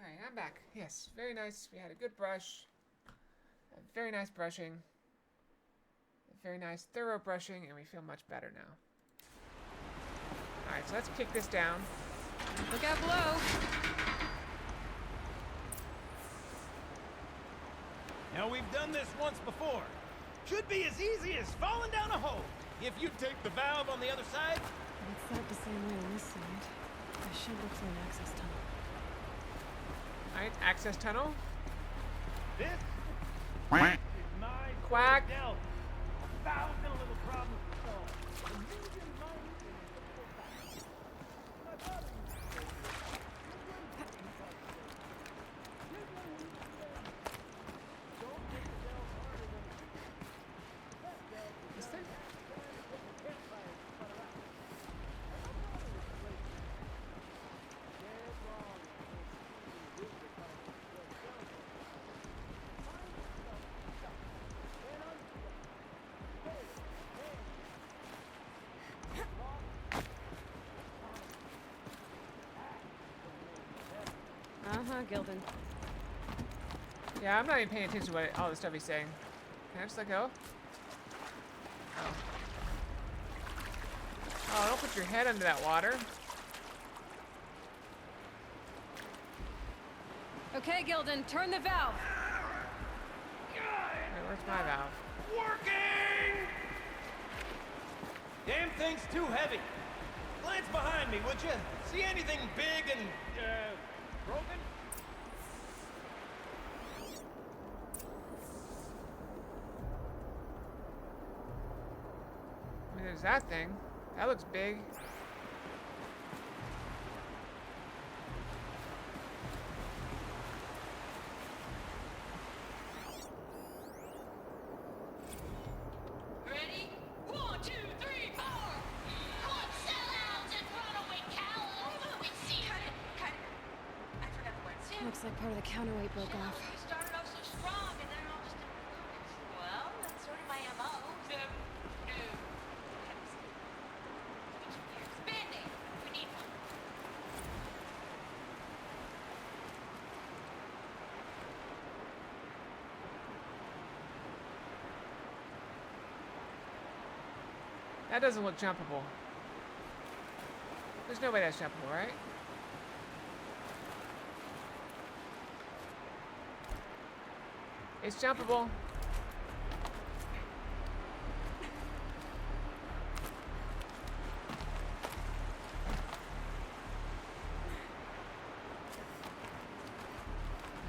Alright, I'm back. Yes, very nice. We had a good brush. A very nice brushing. A very nice thorough brushing, and we feel much better now. Alright, so let's kick this down. Look out below. Now, we've done this once before. Should be as easy as falling down a hole. If you take the valve on the other side. It's set the same way on this side. I should look for an access tunnel. Alright, access tunnel. This is my Quack. Del. 1,000 little problems to solve. A million minds and a simple fact. My father used to say this. Don't make the Dells harder than it is. That Del is This thing? campfire to put around. Dead wrong. Huh, Gildan? Yeah, I'm not even paying attention to what all the stuff he's saying. Can I just let go? Oh. Oh, don't put your head under that water. Okay, Gildan, turn the valve. Wait, where's my valve? Working! Damn thing's too heavy. Glance behind me, would you? See anything big and, broken? I mean, there's that thing. That looks big. Ready? 1, 2, 3, 4! Club sellouts and runaway cowards! Wait, see, cut it. I forgot the words. Looks like part of the counterweight broke off. You started off so strong and then all just... Well, that's sort of my MO. Band-Aid. We need one. That doesn't look jumpable. There's no way that's jumpable, right? It's jumpable.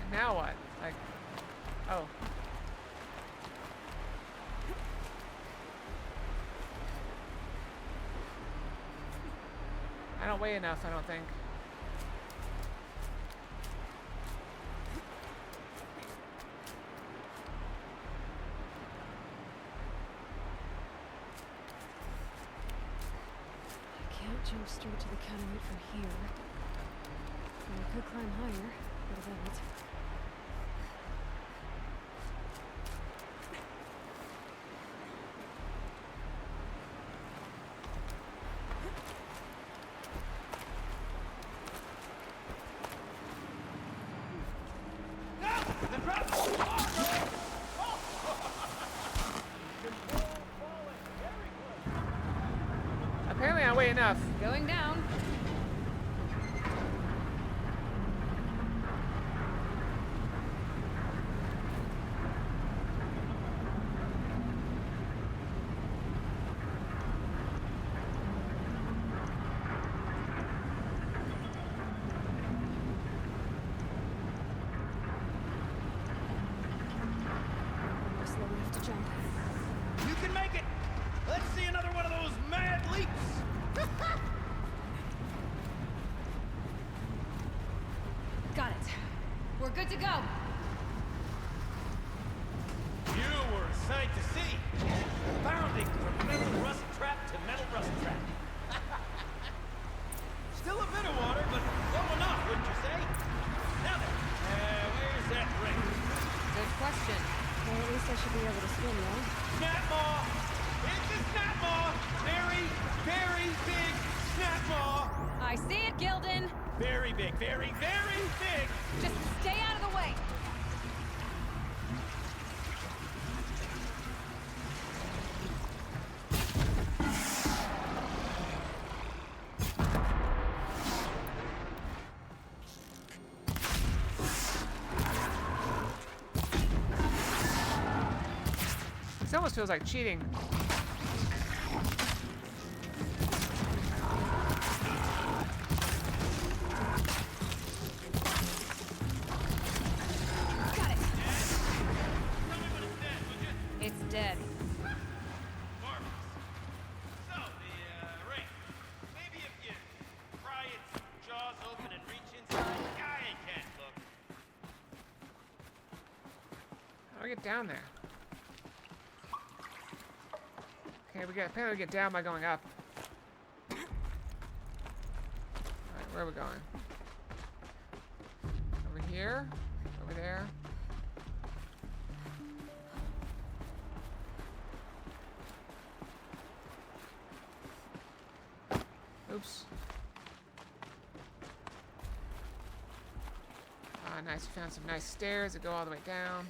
And now what? Like, oh. I don't weigh enough, I don't think. I can't jump straight to the counterweight from here. But I could climb higher. What about it? Apparently I weigh enough. Going down. Slow enough to jump. You can make it! Let's see another one of those mad leaps! Got it. We're good to go. You were a sight to see. Bounding from metal rust trap to metal rust trap. Still a bit of water, but low enough, wouldn't you say? Now then, where's that ring? Good question. Well, at least I should be able to swim, yeah? Snap maw! It's a snap maw! Very, very big snap maw! I see it, Gildan. Very big, very, very big! Just stay out of the way. This almost feels like cheating. Got it. It's dead. Marvelous. So, the ring. Maybe if you pry its jaws open and reach inside. I can't look. How do I get down there? Okay, apparently we get down by going up. Alright, where are we going? Over here? Over there? Oops. Ah, nice. We found some nice stairs that go all the way down.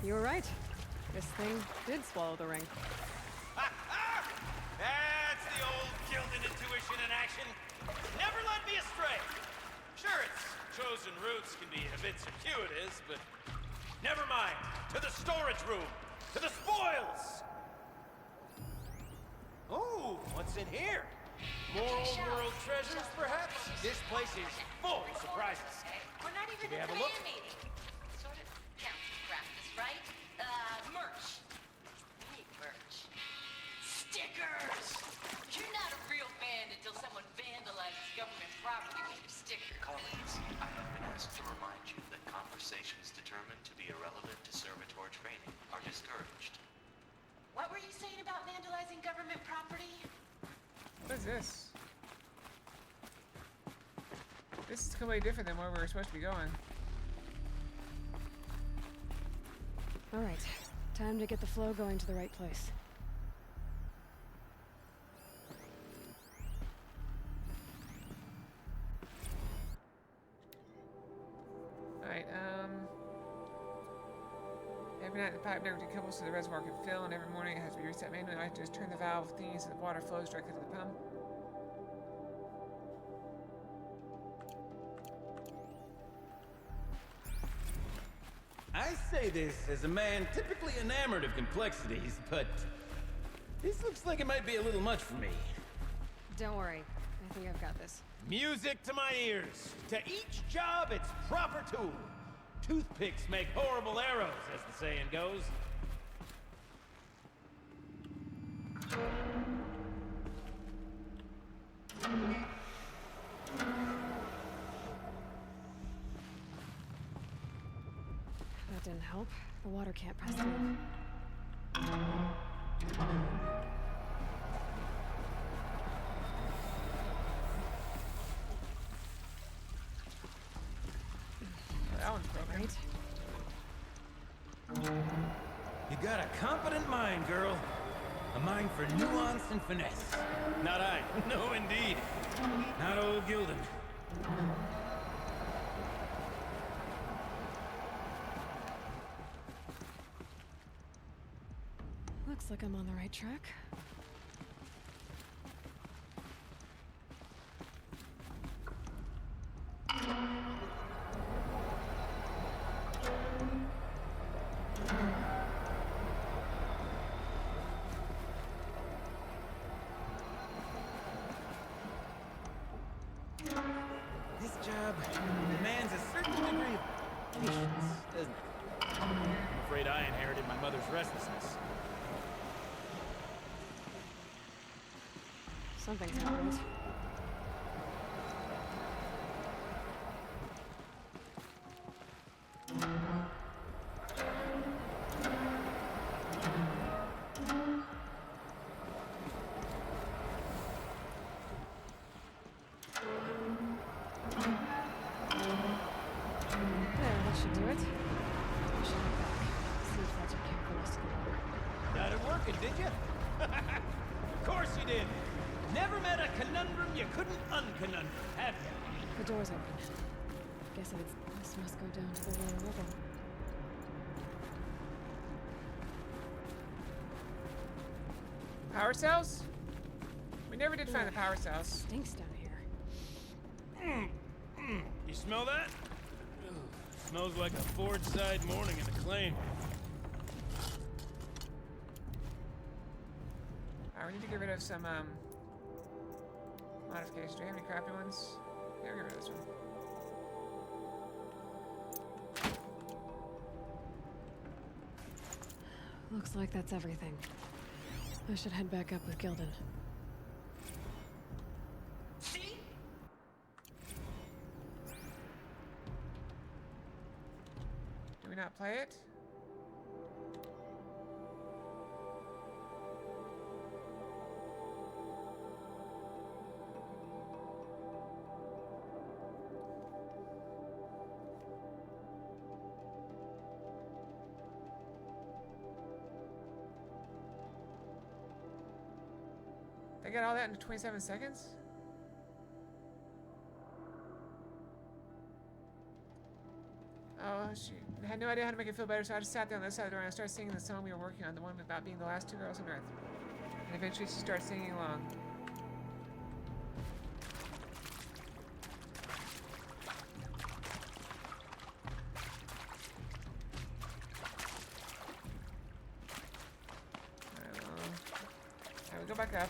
You were right. This thing did swallow the ring. That's the old Gildan intuition in action. Never led me astray. Sure, its chosen routes can be a bit circuitous, but never mind. To the storage room. To the spoils. Ooh, what's in here? More old world treasures, perhaps? This place is full of surprises. We're not even Should we in have a fan look? meeting. Sort of counts as practice, right? Merch. We need merch. Stickers! You're not a real fan until someone vandalizes government property with your sticker. Colleagues, I have been asked to remind you that conversations determined to be irrelevant to servitor training are discouraged. What were you saying about vandalizing government property? What is this? This is completely different than where we were supposed to be going. All right, time to get the flow going to the right place. Alright, every night the pipe never decouples so the reservoir can fill, and every morning it has to be reset manually. I have to just turn the valve thingy so the water flows directly to the pump. I say this as a man typically enamored of complexities, but this looks like it might be a little much for me. Don't worry, I think I've got this. Music to my ears. To each job, its proper tool. Toothpicks make horrible arrows, as the saying goes. That didn't help. The water can't pass through. That one's broken. Right? You got a competent mind, girl. A mind for nuance and finesse. Not I. No, indeed. Not old Gildan. Looks like I'm on the right track. This job demands a certain degree of patience, doesn't it? I'm afraid I inherited my mother's restlessness. Something's not right. There, that should do it. I should head back. See if that's okay for us to get over. Got it working, did you? Of course you did. Never met a conundrum you couldn't unconundrum, have you? The door's open. Guess this must go down to the lower level. Power cells? We never did find the power cells. Stinks down here. You smell that? Smells like a Ford side morning in the claim. Alright, we need to get rid of some modifications. Do we have any crappy ones? Yeah, we'll get rid of this one. Looks like that's everything. I should head back up with Gildan. See? Do we not play it? I got all that in 27 seconds? Oh, shoot. I had no idea how to make it feel better, so I just sat there on the other side of the door and I started singing the song we were working on, the one about being the last two girls on Earth. And eventually she started singing along. Alright, we go back up.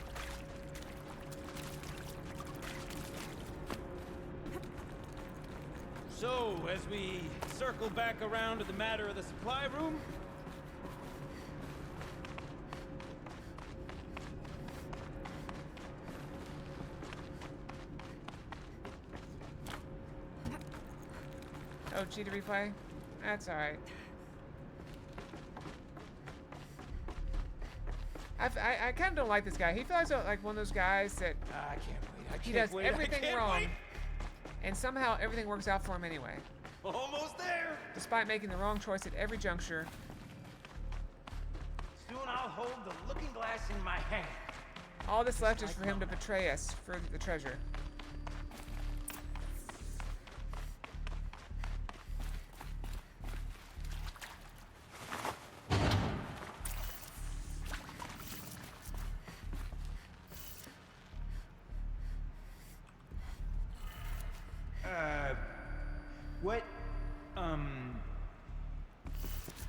So, as we circle back around to the matter of the supply room, Oh, cheater replay? That's alright. I kind of don't like this guy. He feels like one of those guys that I can't wait. he does wait, everything wrong, wait. and somehow everything works out for him anyway. Almost there. Despite making the wrong choice at every juncture. Soon I'll hold the looking glass in my hand. All that's left is for him to betray us for the treasure.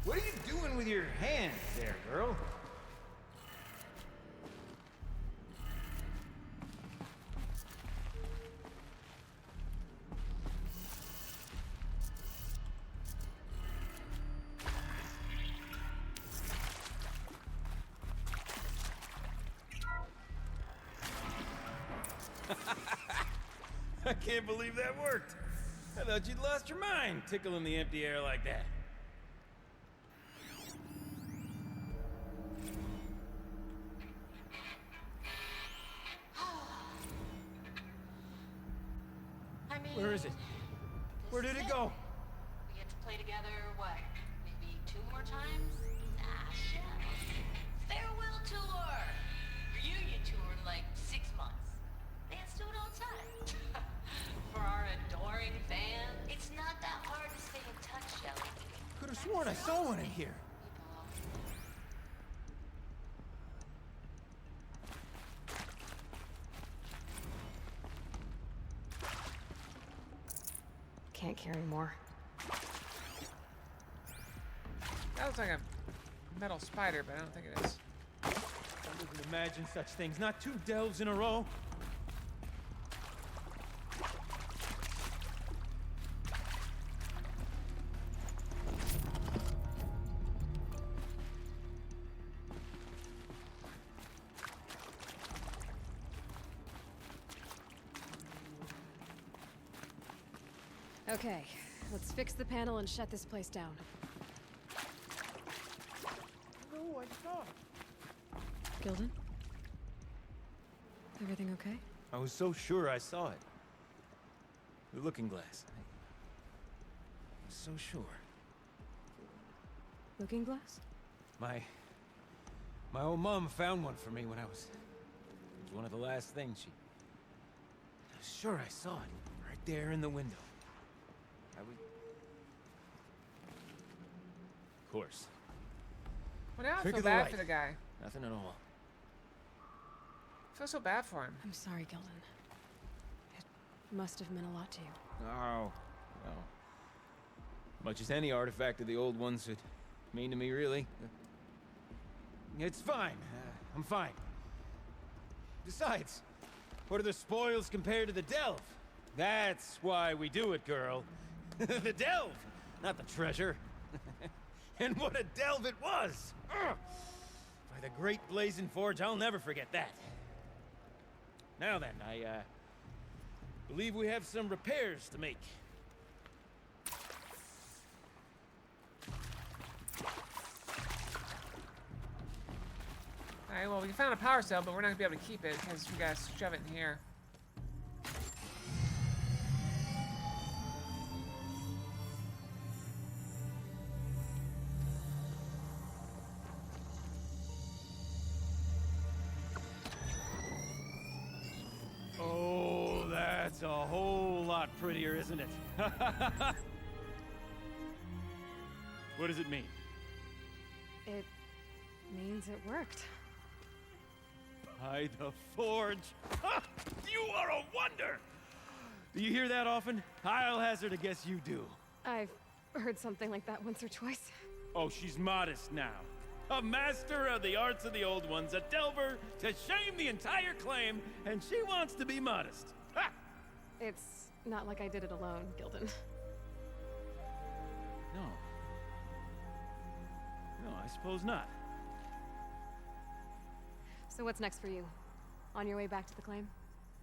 What are you doing with your hands there, girl? I can't believe that worked. I thought you'd lost your mind, tickling the empty air like that. I mean, Where is it? Where did it go? We get to play together, what? Maybe 2 more times? Nah, shit. Farewell tour! Reunion tour in like 6 months. Let's do it all the time. For our adoring fans, it's not that hard to stay in touch, Shelly. Could have sworn I saw one in here. Can't carry more. That looks like a metal spider, but I don't think it is. I wouldn't imagine such things. Not 2 delves in a row. Okay, let's fix the panel and shut this place down. No, I saw it. Gilden? Everything okay? I was so sure I saw it. The looking glass. I was so sure. Looking glass? My old mom found one for me when it was one of the last things she... I was sure I saw it, right there in the window. I was... Of course. Well, now I Trick feel of the bad light. for the guy. Nothing at all. I feel so bad for him. I'm sorry, Gilden. It must have meant a lot to you. Oh, no. Much as any artifact of the old ones would mean to me, really. It's fine. I'm fine. Besides, what are the spoils compared to the delve? That's why we do it, girl. The delve, not the treasure. And what a delve it was! Ugh. By the great Blazing Forge, I'll never forget that. Now then, I believe we have some repairs to make. Alright, well, we found a power cell, but we're not gonna be able to keep it because we gotta shove it in here. It's a whole lot prettier, isn't it? What does it mean? It means it worked. By the Forge! Ha! You are a wonder! Do you hear that often? I'll hazard a guess you do. I've heard something like that once or twice. Oh, she's modest now. A master of the arts of the old ones, a delver to shame the entire claim, and she wants to be modest. Ha! It's not like I did it alone, Gildan. No. No, I suppose not. So what's next for you? On your way back to the claim?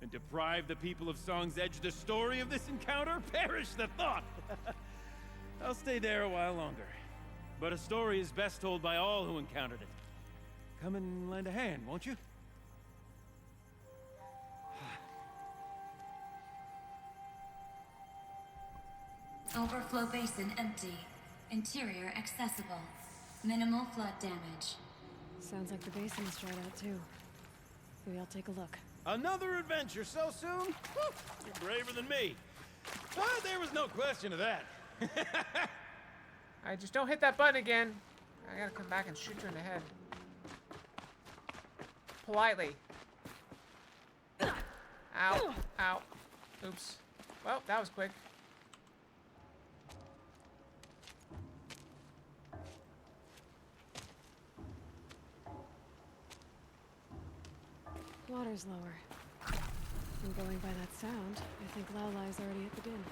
And deprive the people of Song's Edge the story of this encounter? Perish the thought! I'll stay there a while longer. But a story is best told by all who encountered it. Come and lend a hand, won't you? Overflow basin empty. Interior accessible. Minimal flood damage. Sounds like the basin's dried out too. Maybe I'll take a look. Another adventure so soon? Whew, you're braver than me. Ah, there was no question of that. Alright, just don't hit that button again. I gotta come back and shoot you in the head. Politely. Ow. Ow. Oops. Well, that was quick. Water's lower. And going by that sound, I think Laolai's already at the din.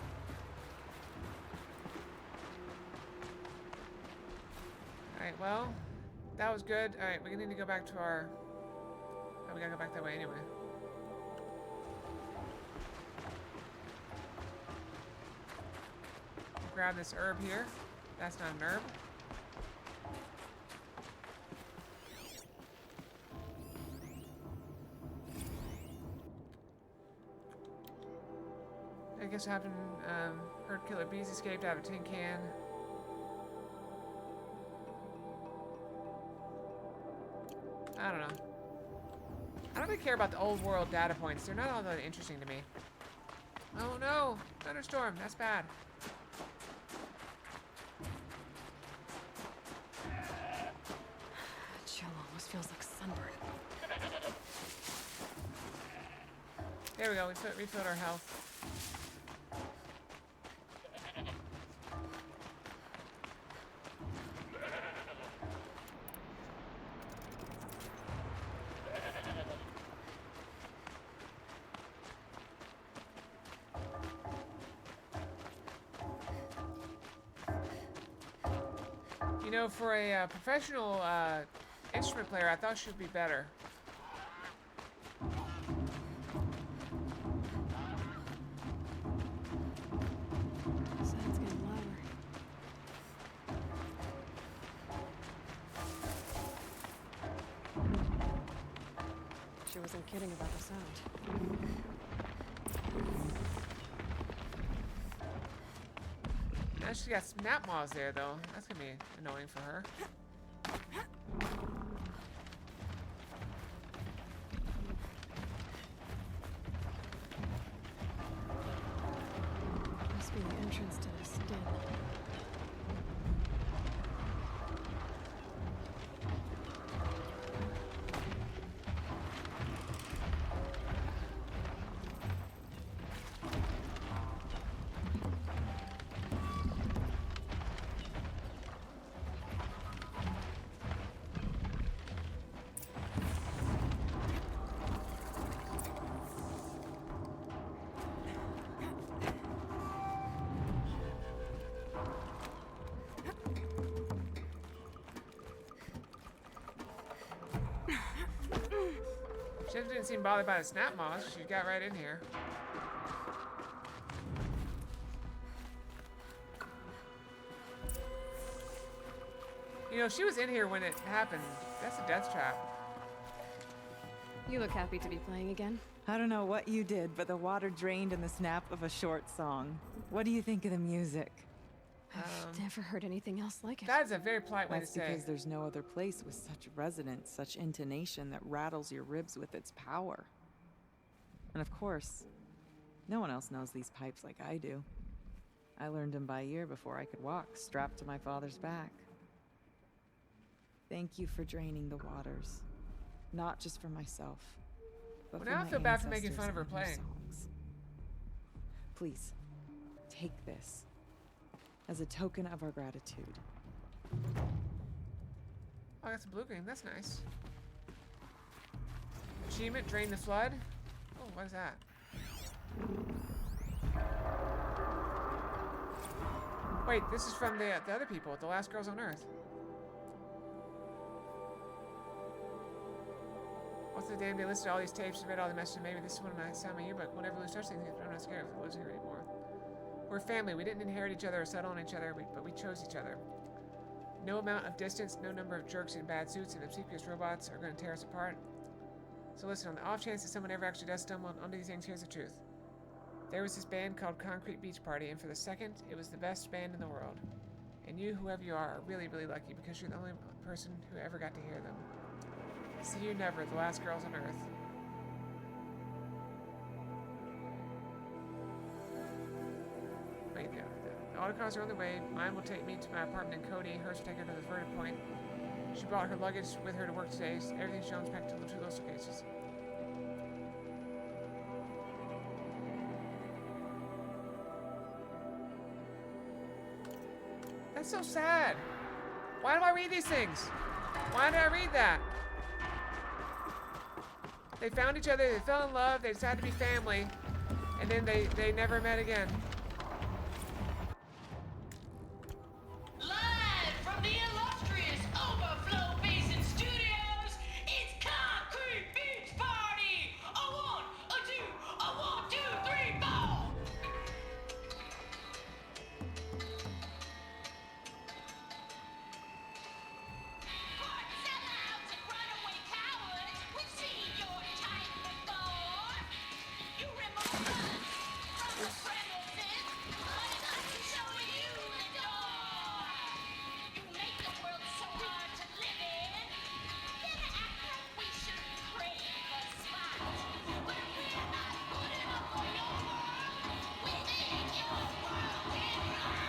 Alright, well, that was good. Alright, we need to go back to our... Oh, we gotta go back that way anyway. Grab this herb here. That's not an herb. I guess what happened, heard killer bees escaped out of a tin can. I don't know. I don't really care about the old world data points. They're not all that interesting to me. Oh no! Thunderstorm! That's bad. Chill almost feels like sunburn. There we go. We refilled our health. You know, for a professional instrument player, I thought she would be better. Sound's getting louder. She wasn't kidding about the sound. Now she's got snap maws there, though. That's gonna be annoying for her. Must be the entrance to this den. She didn't seem bothered by the snap maws. She got right in here. You know, she was in here when it happened. That's a death trap. You look happy to be playing again. I don't know what you did, but the water drained in the snap of a short song. What do you think of the music? I've never heard anything else like it. That is a very polite way to That's say. because there's no other place with such resonance, such intonation that rattles your ribs with its power. And of course, No one else knows these pipes like I do. I learned them by ear before I could walk, strapped to my father's back. Thank you for draining the waters. Not just for myself, but Well, for now I my feel bad for making fun ancestors of her and their playing. songs. Please, take this as a token of our gratitude. Oh, I got some blue green. That's nice. Achievement, drain the flood. Oh, what is that? Wait, this is from the other people, the last girls on Earth. What's the damn? They listed all these tapes and read all the messages. Maybe this is one of my sound my yearbook. We'll never lose touch things. I'm not scared of losing her anymore. We're family. We didn't inherit each other or settle on each other, but we chose each other. No amount of distance, no number of jerks in bad suits and obsequious robots are going to tear us apart. So listen, on the off chance that someone ever actually does stumble onto these things, here's the truth. There was this band called Concrete Beach Party, and for the second, it was the best band in the world. And you, whoever you are really, really lucky because you're the only person who ever got to hear them. See you never, the last girls on Earth. Wait, the autocars are on the way. Mine will take me to my apartment in Cody. Hers will take her to the Verta Point. She brought her luggage with her to work today. So everything's shown packed to the 2 little suitcases. That's so sad. Why do I read these things? Why did I read that? They found each other, they fell in love, they decided to be family, and then they never met again. Live from the illustrious Overflow Basin Studios, it's Concrete Beach Party! A 1, a 2, a 1, 2, 3, 4! Sellouts and runaway cowards, we've seen your type before! You remove us from the premises, but it's us to show you the door! You make the world so hard to live in, then act like we should crave a spot. But if we're not good enough for your world, we think your world is wrong!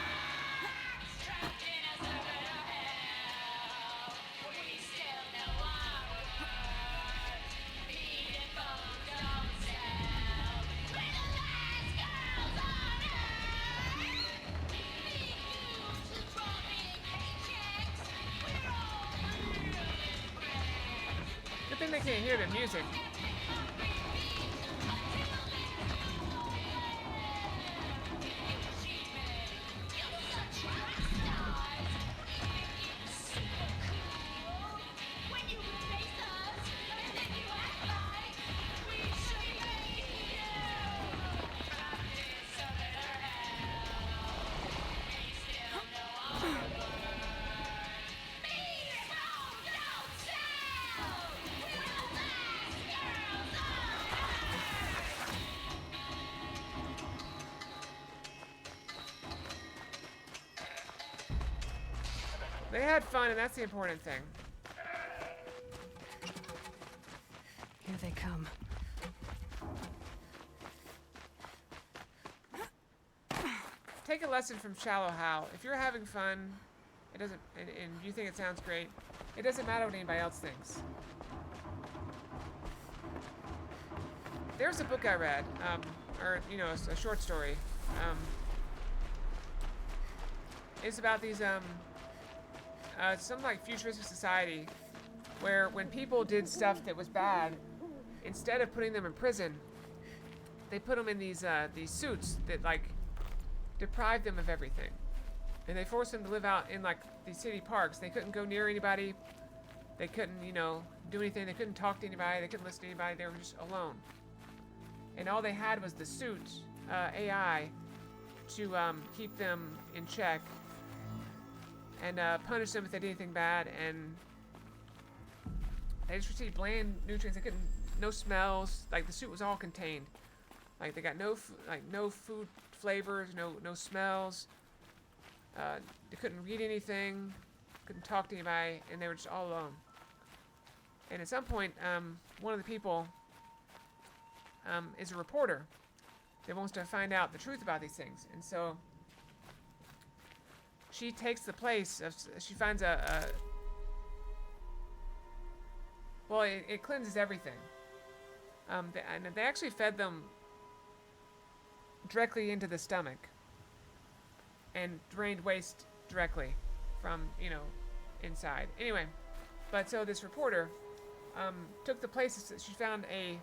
Trapped in a circuit of hell, we still know our worth. Beating bones don't sell. We're the last girls on Earth. Being used to draw big paychecks. We're all real impressed. Good thing they can't hear the music. They had fun, and that's the important thing. Here they come. Take a lesson from Shallow Hal. If you're having fun, it doesn't, and you think it sounds great, it doesn't matter what anybody else thinks. There's a book I read, or you know, a short story. It's about these some like futuristic society where when people did stuff that was bad, instead of putting them in prison, they put them in these suits that like deprived them of everything, and they forced them to live out in like these city parks. They couldn't go near anybody. They couldn't, you know, do anything. They couldn't talk to anybody. They couldn't listen to anybody. They were just alone, and all they had was the suit AI to keep them in check and punish them if they did anything bad, and they just received bland nutrients. They couldn't, no smells. Like the suit was all contained. Like they got no food flavors, no smells. They couldn't read anything, couldn't talk to anybody, and they were just all alone. And at some point, one of the people is a reporter, that wants to find out the truth about these things. And so she takes the place of, she finds well, it cleanses everything. And they actually fed them directly into the stomach and drained waste directly from, you know, inside. Anyway, but so this reporter took the place. She found a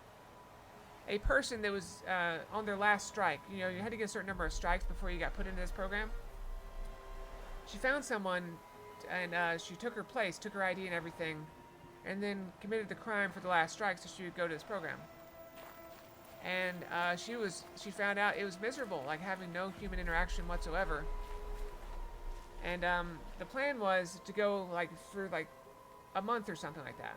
person that was on their last strike. You know, you had to get a certain number of strikes before you got put into this program. She found someone, and she took her place, took her ID and everything, and then committed the crime for the last strike so she would go to this program. And she found out it was miserable, like having no human interaction whatsoever. And the plan was to go like for like a month or something like that.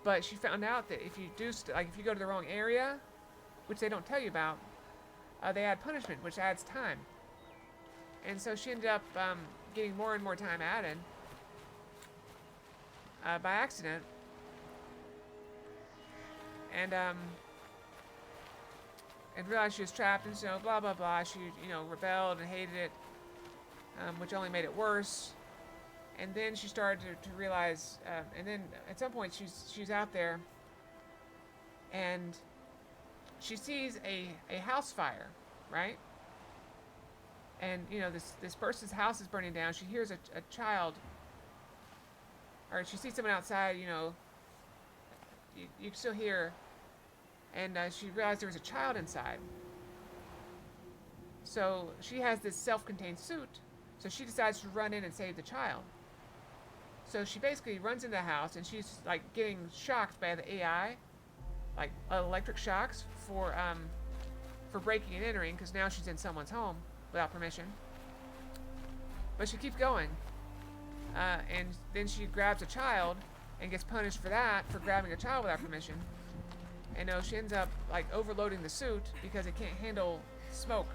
But she found out that if you do like if you go to the wrong area, which they don't tell you about, they add punishment, which adds time. And so she ended up getting more and more time added by accident. And realized she was trapped, and so blah blah blah. She, you know, rebelled and hated it, which only made it worse. And then she started to realize, and then at some point she's out there, and she sees a house fire, right? And you know, this person's house is burning down. She hears a child, or she sees someone outside. You know, you can still hear. And she realized there was a child inside. So she has this self-contained suit. So she decides to run in and save the child. So she basically runs into the house, and she's like getting shocked by the AI, like electric shocks for breaking and entering, because now she's in someone's home without permission. But she keeps going, and then she grabs a child and gets punished for that, for grabbing a child without permission. And she ends up like overloading the suit because it can't handle smoke.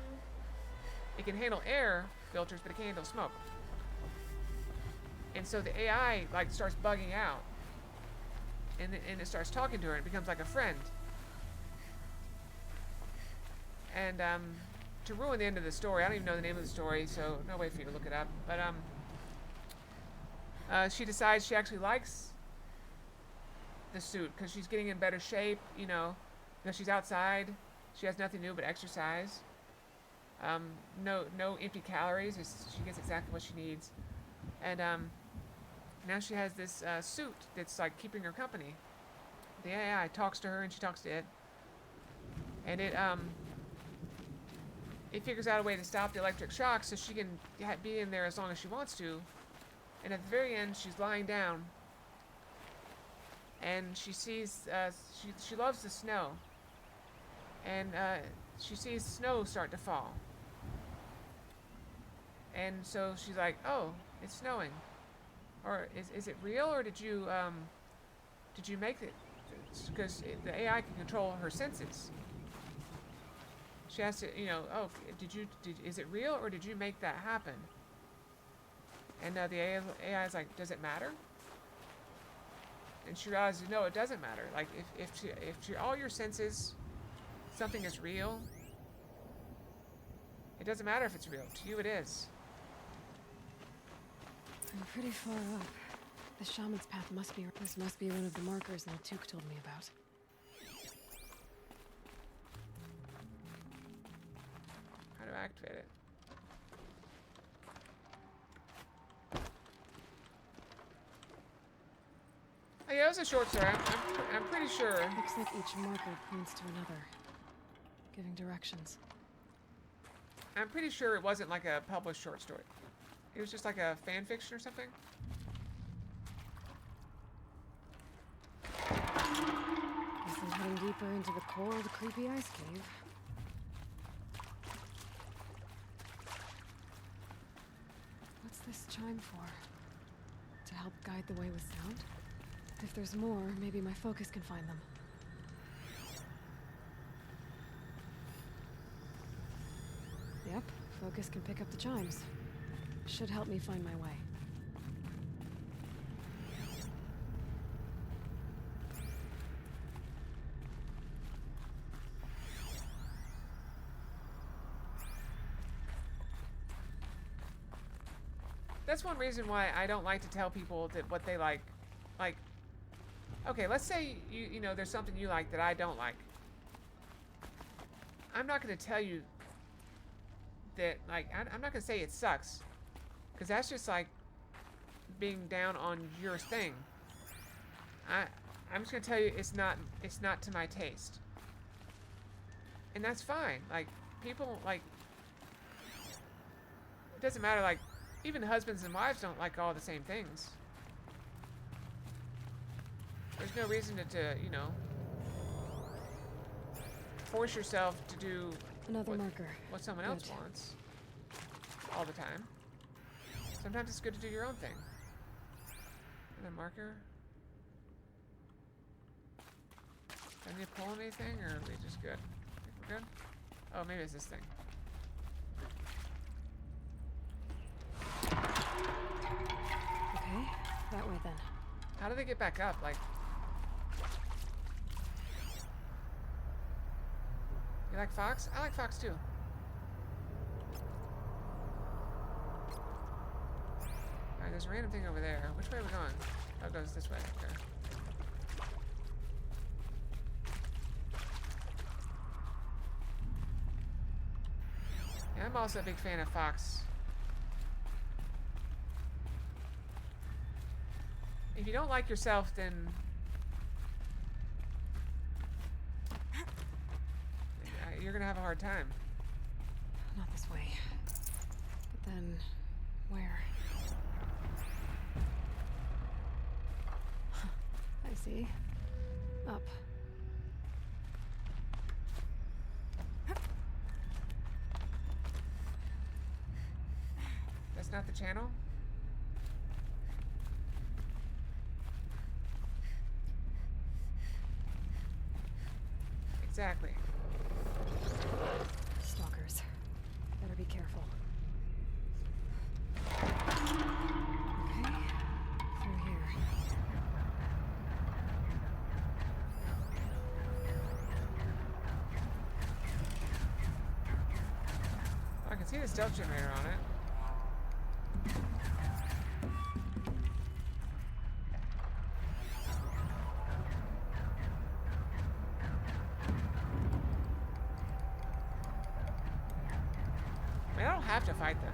It can handle air filters, but it can't handle smoke. And so the AI like starts bugging out, and it starts talking to her, and it becomes like a friend. And to ruin the end of the story, I don't even know the name of the story, so no way for you to look it up. But she decides she actually likes the suit because she's getting in better shape, you know, because she's outside. She has nothing to do but exercise. No empty calories. She gets exactly what she needs. And now she has this suit that's like keeping her company. The AI talks to her and she talks to it. And it figures out a way to stop the electric shock so she can be in there as long as she wants to. And at the very end, she's lying down. And she sees, she loves the snow. And she sees snow start to fall. And so she's like, oh, it's snowing. Or is it real, or did you make it? Because the AI can control her senses. She has to, you know, oh, is it real, or did you make that happen? And the AI is like, does it matter? And she realizes, no, it doesn't matter. Like, if to all your senses, something is real, it doesn't matter if it's real. To you, it is. I'm pretty far up. The shaman's path must be one of the markers Naltuk told me about. How to activate it? Oh, yeah, it was a short story. I'm pretty sure. Looks like each marker points to another, giving directions. I'm pretty sure it wasn't like a published short story. It was just like a fan fiction or something. Guess I'm heading deeper into the cold, creepy ice cave. What's this chime for? To help guide the way with sound? If there's more, maybe my focus can find them. Yep, focus can pick up the chimes. Should help me find my way. that's one reason why I don't like to tell people that what they like. Like, okay, let's say you know there's something you like that I don't like. I'm not going to tell you that, like, I'm not going to say it sucks, because that's just like being down on your thing. I'm just going to tell you it's not to my taste. And that's fine. Like, people, like, it doesn't matter, like, even husbands and wives don't like all the same things. There's no reason to you know, force yourself to do Another marker. what someone else Good. wants all the time. Sometimes it's good to do your own thing. Another marker. Do I need to pull anything, or are we just good? Think we're good? Oh, maybe it's this thing. Okay, that way then. How do they get back up? Like, you like Fox? I like Fox too. Alright, there's a random thing over there. Which way are we going? Oh, it goes this way. Okay. Yeah, I'm also a big fan of Fox. If you don't like yourself, then you're gonna have a hard time. Not this way. But then, where? I see. Up. That's not the channel? Exactly. Stalkers. Better be careful. Okay. Through here. I can see the stealth generator on it. I don't have to fight them.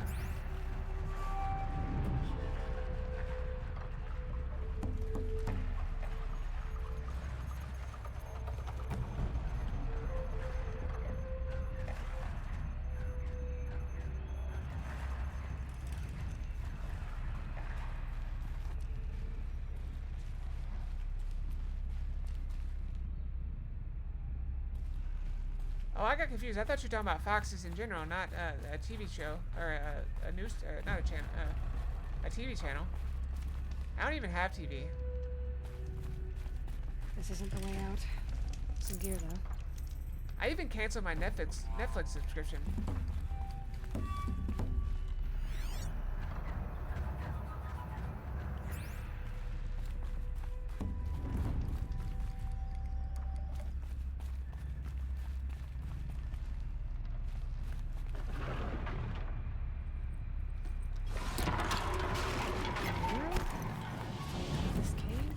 Oh, I got confused. I thought you were talking about Foxes in general, not a TV show or a news, not a channel, a TV channel. I don't even have TV. This isn't the way out. Some gear though. I even canceled my Netflix subscription. This cave.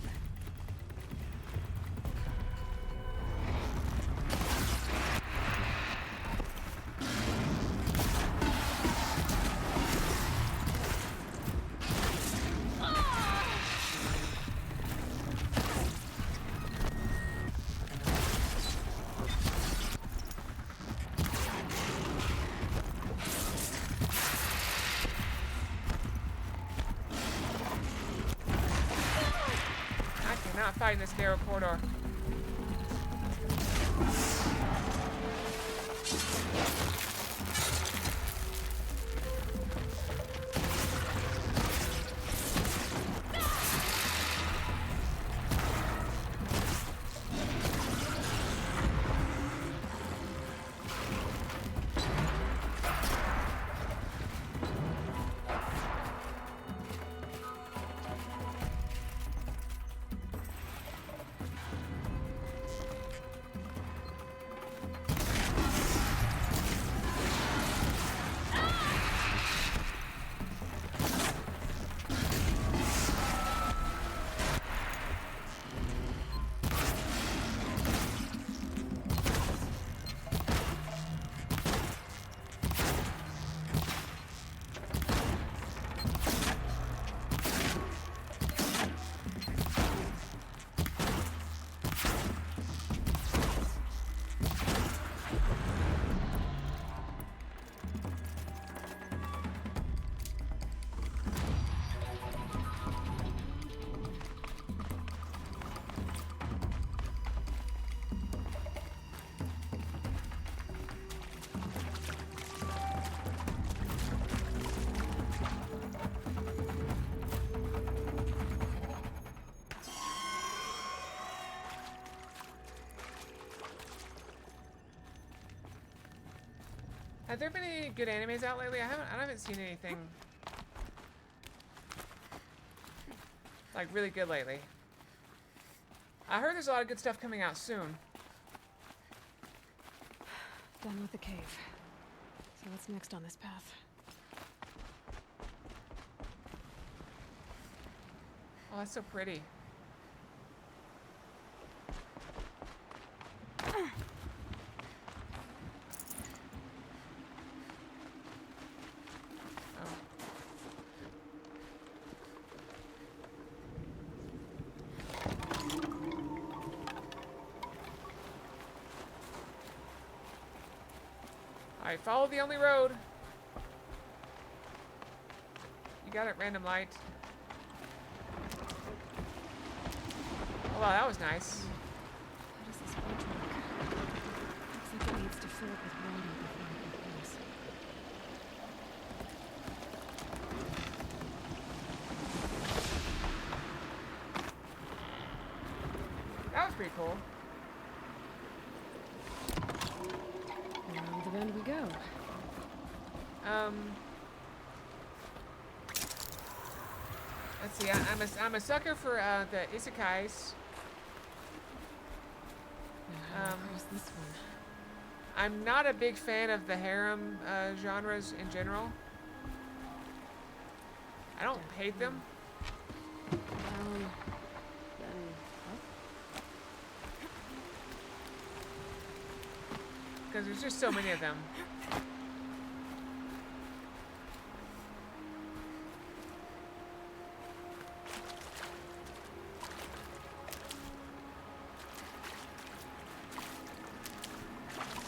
I cannot fight in this narrow corridor. Have there been any good animes out lately? I haven't seen anything like really good lately. I heard there's a lot of good stuff coming out soon. Done with the cave. So what's next on this path? Oh, that's so pretty. Alright, follow the only road. You got it, random light. Oh wow, that was nice. How does this bridge work? Looks like it needs to fill up with water before it can pass. That was pretty cool. Around the bend we go. Let's see. I'm a sucker for the isekais. Where's this one? I'm not a big fan of the harem genres in general. I don't hate them. Because there's just so many of them.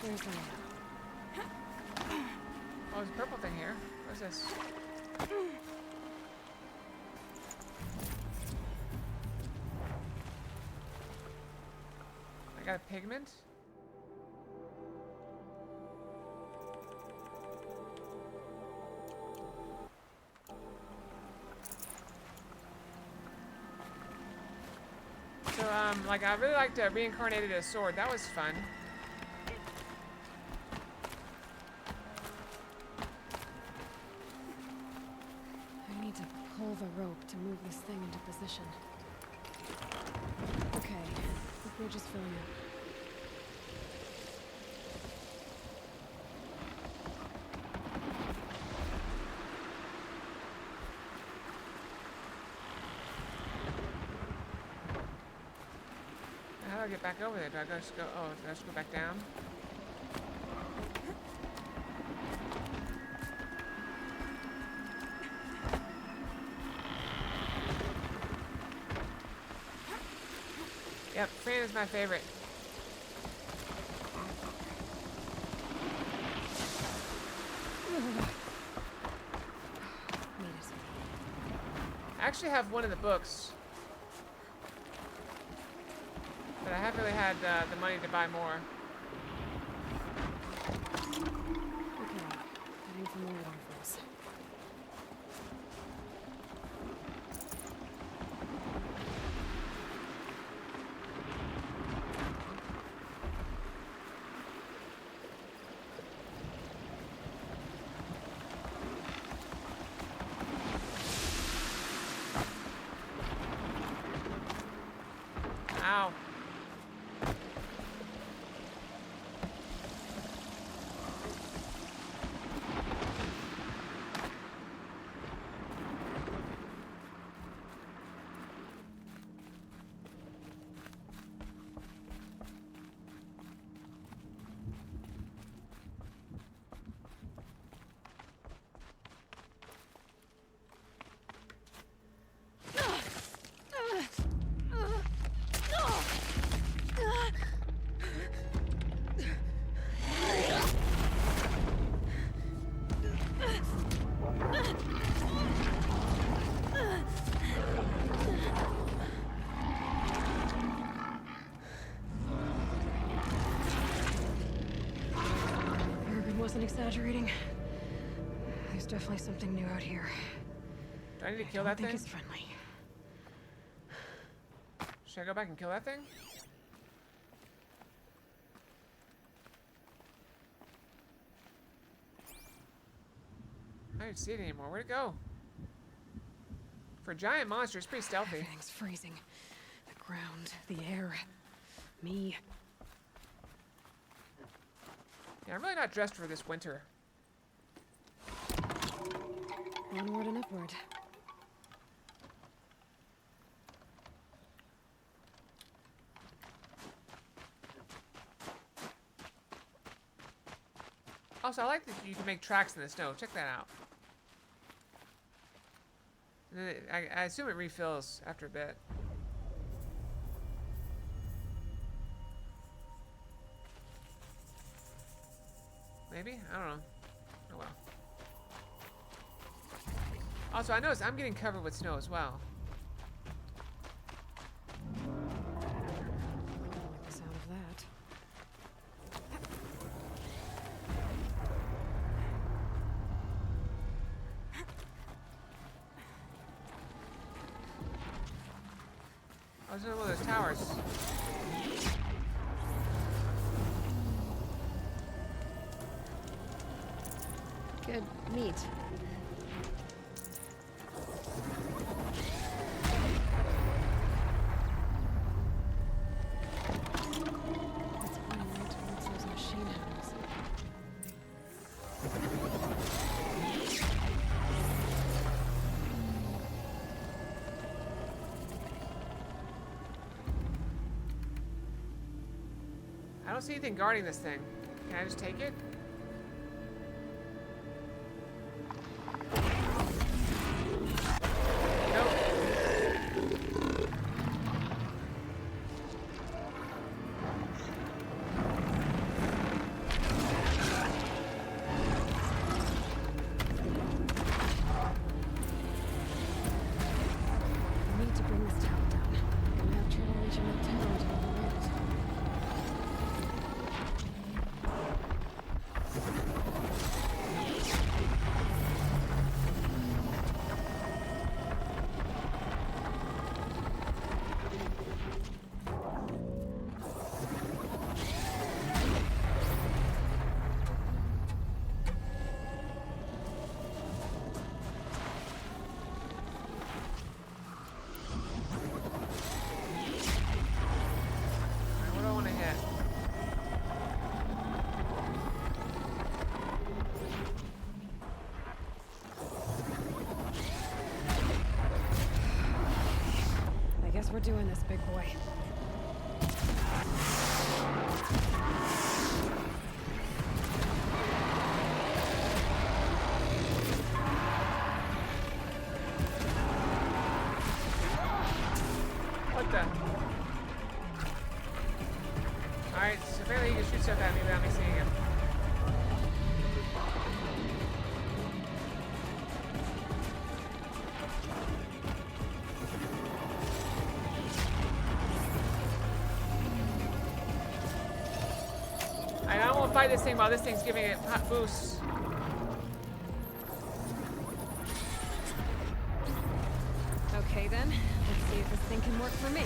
Where's that? Oh, there's a purple thing here. What's this? I got a pigment. So, like, I really liked Reincarnated as Sword. That was fun. I need to pull the rope to move this thing into position. Okay, the bridge is filling up. How do I get back over there? Do I just go? Oh, do I just go back down? Yep, Fran is my favorite. I actually have one of the books. But I haven't really had the money to buy more. Okay, heading for more waterfalls. Ow. Urban wasn't exaggerating. There's definitely something new out here. Do I need to kill that I don't thing? think it's friendly. Should I go back and kill that thing? even see it anymore. Where'd it go? For a giant monster, it's pretty stealthy. Everything's freezing. The ground, the air, me. Yeah, I'm really not dressed for this winter. Onward and upward. Also, I like that you can make tracks in the snow. Check that out. And then I assume it refills after a bit. Maybe? I don't know. Oh well. Also, I noticed I'm getting covered with snow as well. I like the sound of that. I was in one of those towers. Good meat. It's pointing right towards those machine hounds. I don't see anything guarding this thing. Can I just take it? I need to bring this tower down. I'm gonna have trouble reaching that tower until the wind. What do I want to hit? I guess we're doing this, big boy. What the? Alright, so apparently he can shoot stuff at me without me seeing him. I don't want to fight this thing while this thing's giving it hot boosts. Okay then, let's see if this thing can work for me.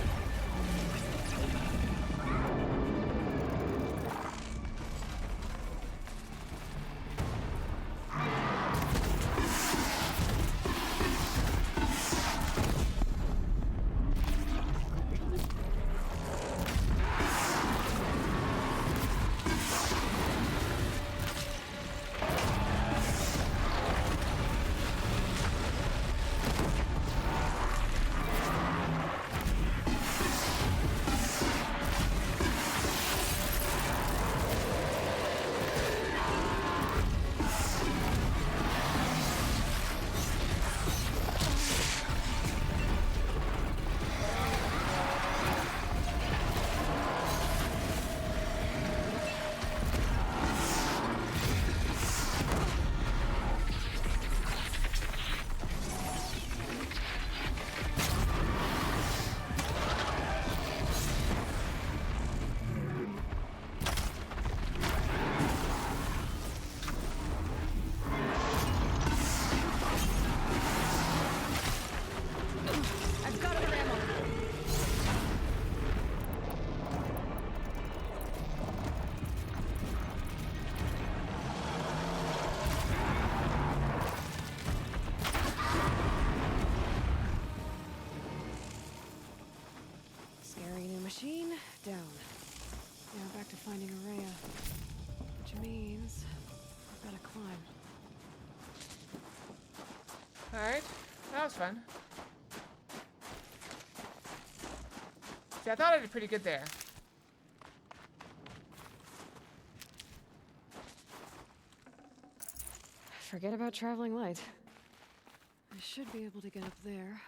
machine, down. Now back to finding Araya. Which means I've gotta climb. Alright, that was fun. See, I thought I did pretty good there. Forget about traveling light. I should be able to get up there.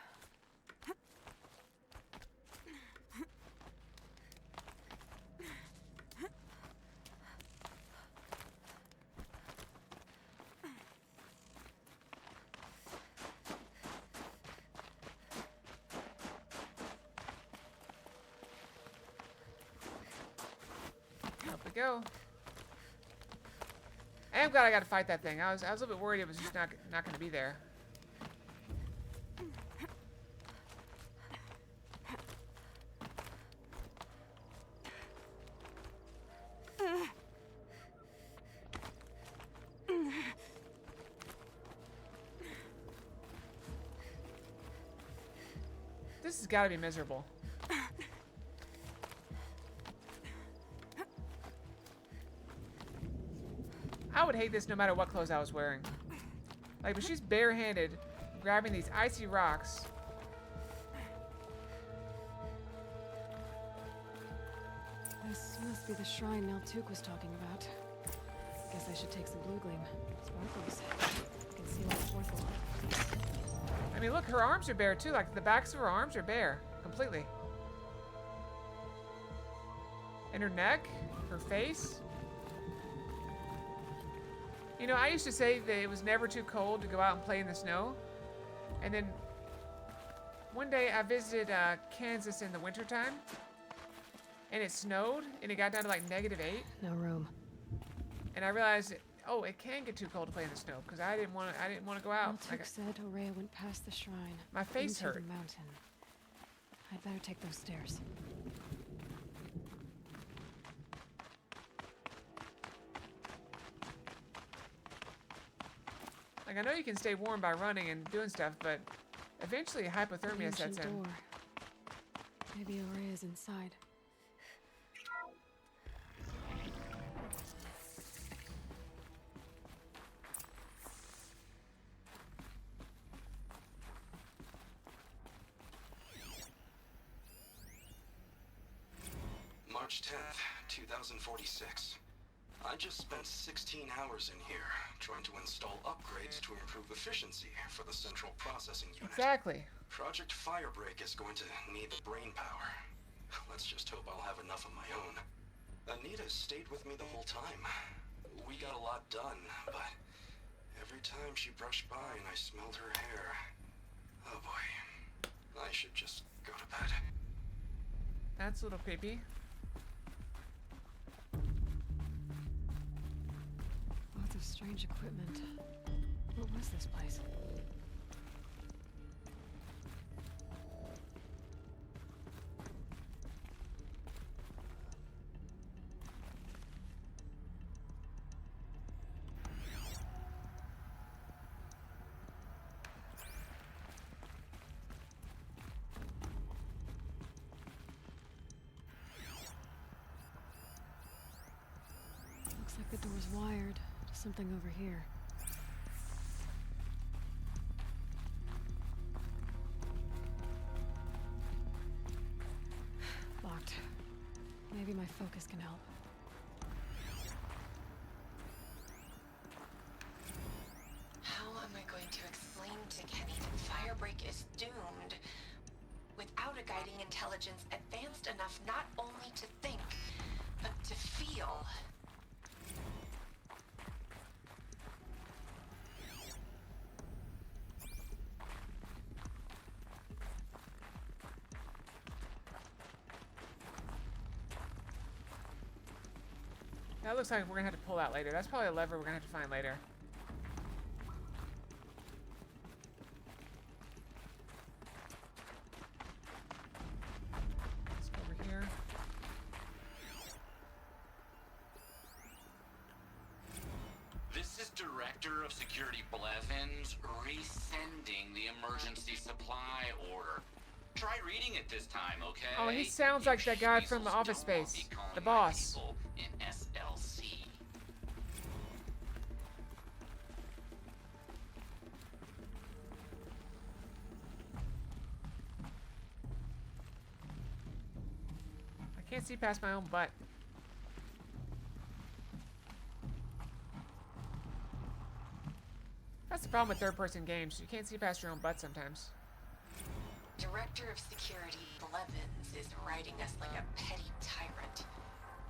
Up we go. I'm glad I got to fight that thing. I was a little bit worried it was just not going to be there. This has got to be miserable. I would hate this no matter what clothes I was wearing. Like, but she's barehanded, grabbing these icy rocks. This must be the shrine Naltuk was talking about. Guess I should take some blue gleam. Sparkles. I can see what's worth a lot. I mean, look, her arms are bare too. Like, the backs of her arms are bare. Completely. And her neck, her face. You know, I used to say that it was never too cold to go out and play in the snow. And then one day I visited Kansas in the wintertime. And it snowed, and it got down to like -8. No room. And I realized, oh, it can get too cold to play in the snow because I didn't want to go out. Naltuk said Araya went past the shrine. My face into hurt. the mountain. I'd better take those stairs. Like, I know you can stay warm by running and doing stuff, but eventually hypothermia sets in. Door. Maybe Araya's inside. March 10th, 2046. I just spent 16 hours in here trying to install upgrades to improve efficiency for the central processing unit. Exactly. Project Firebreak is going to need the brain power. Let's just hope I'll have enough of my own. Anita stayed with me the whole time. We got a lot done, but every time she brushed by and I smelled her hair, oh boy, I should just go to bed. That's a little creepy. Lots of strange equipment. What was this place? Looks like the door's wired to something over here. Locked. Maybe my focus can help. How am I going to explain to Kenny that Firebreak is doomed without a guiding intelligence advanced enough not only to think, but to feel? That looks like we're gonna have to pull that later. That's probably a lever we're gonna have to find later. Let's go over here. This is Director of Security Blevins rescinding the emergency supply order. Try reading it this time, okay? Oh, he sounds like that guy from the Office Space, the boss. In SLC. I can't see past my own butt. That's the problem with third-person games. You can't see past your own butt sometimes. Director of Security Blevins is writing us like a petty tyrant.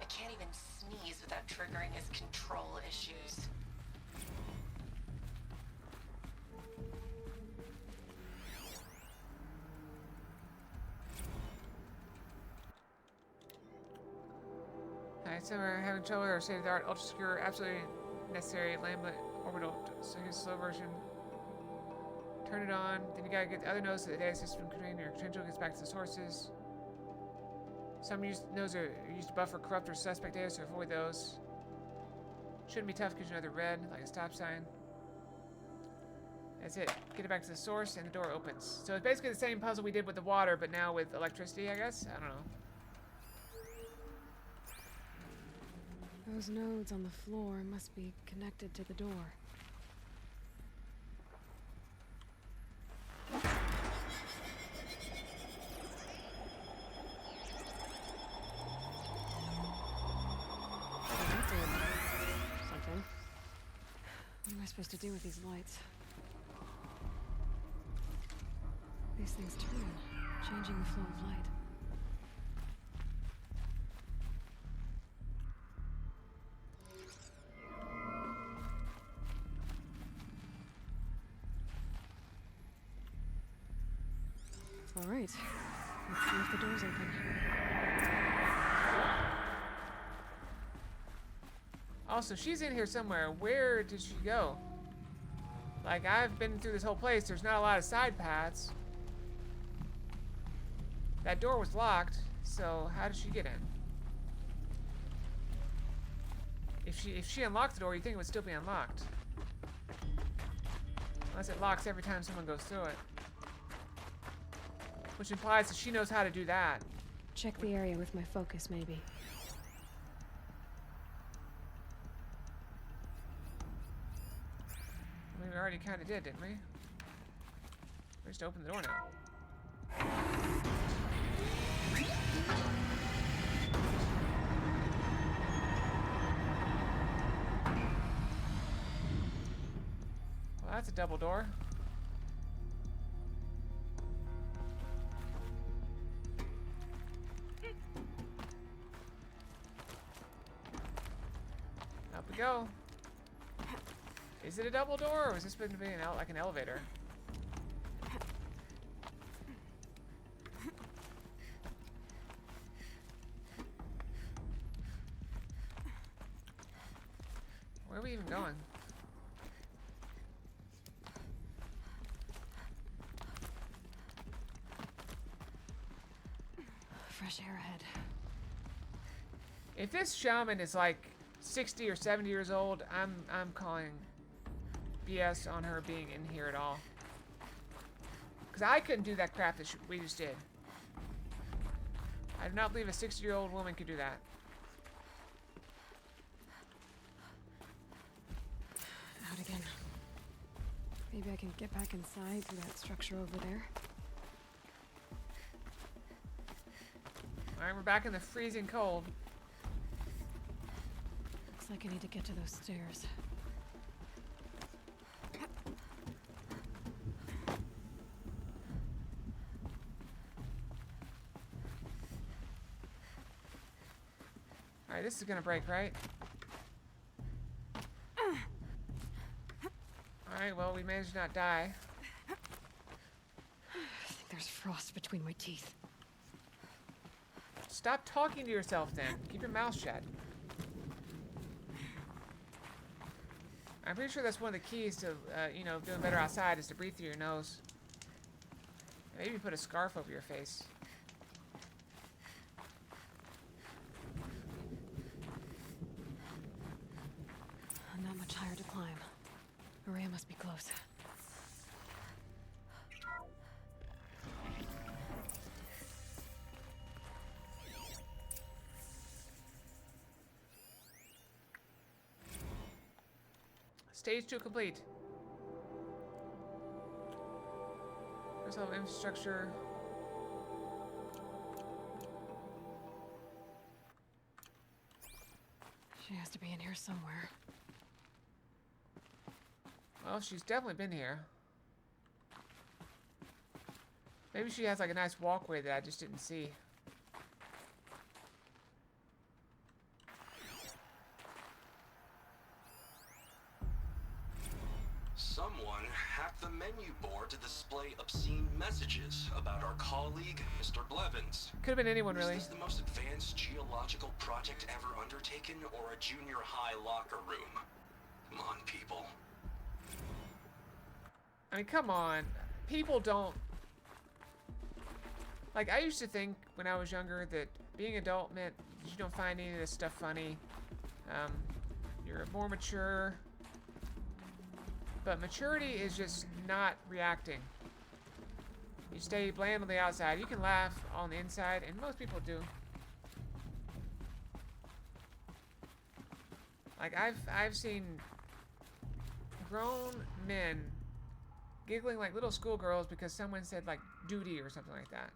I can't even sneeze without triggering his control issues. Alright, so we're having trouble with our state-of-the-art, ultra-secure, absolutely necessary Lambda orbital. So here's a slow version. Turn it on. Then you gotta get the other nodes to the data system controlling your potential gets back to the sources. Some nodes are used to buffer corrupt or suspect data, so avoid those. Shouldn't be tough because you know they're red, like a stop sign. That's it. Get it back to the source and the door opens. So it's basically the same puzzle we did with the water, but now with electricity, I guess? I don't know. Those nodes on the floor must be connected to the door. Something. What am I supposed to do with these lights? These things turn, changing the flow of light. All right. Let's see if the door's open. Also, she's in here somewhere. Where did she go? Like, I've been through this whole place. There's not a lot of side paths. That door was locked, so how did she get in? If she unlocked the door, you'd think it would still be unlocked. Unless it locks every time someone goes through it. Which implies that she knows how to do that. Check the area with my focus, maybe. I mean, we already kind of did, didn't we? We just opened the door now. Well, that's a double door. Up we go. Is it a double door, or is this supposed to be like an elevator? Where are we even going? Fresh air ahead. If this shaman is like 60 or 70 years old, I'm calling BS on her being in here at all. Because I couldn't do that crap that we just did. I do not believe a 60-year-old woman could do that. Out again. Maybe I can get back inside through that structure over there. Alright, we're back in the freezing cold. Looks like I need to get to those stairs. Alright, this is gonna break, right? Alright, well, we managed to not die. I think there's frost between my teeth. Stop talking to yourself then. Keep your mouth shut. I'm pretty sure that's one of the keys to, you know, doing better outside is to breathe through your nose. Maybe put a scarf over your face. Not much higher to climb. Maria must be close. Stage 2 complete. There's all infrastructure. She has to be in here somewhere. Well, she's definitely been here. Maybe she has like a nice walkway that I just didn't see. Someone hacked the menu board to display obscene messages about our colleague, Mr. Blevins. Could have been anyone, really. Is this the most advanced geological project ever undertaken, or a junior high locker room? Come on, people. I mean, come on. People don't... Like, I used to think when I was younger that being adult meant you don't find any of this stuff funny. You're more mature. But maturity is just not reacting. You stay bland on the outside. You can laugh on the inside, and most people do. Like, I've seen grown men giggling like little schoolgirls because someone said, like, duty or something like that.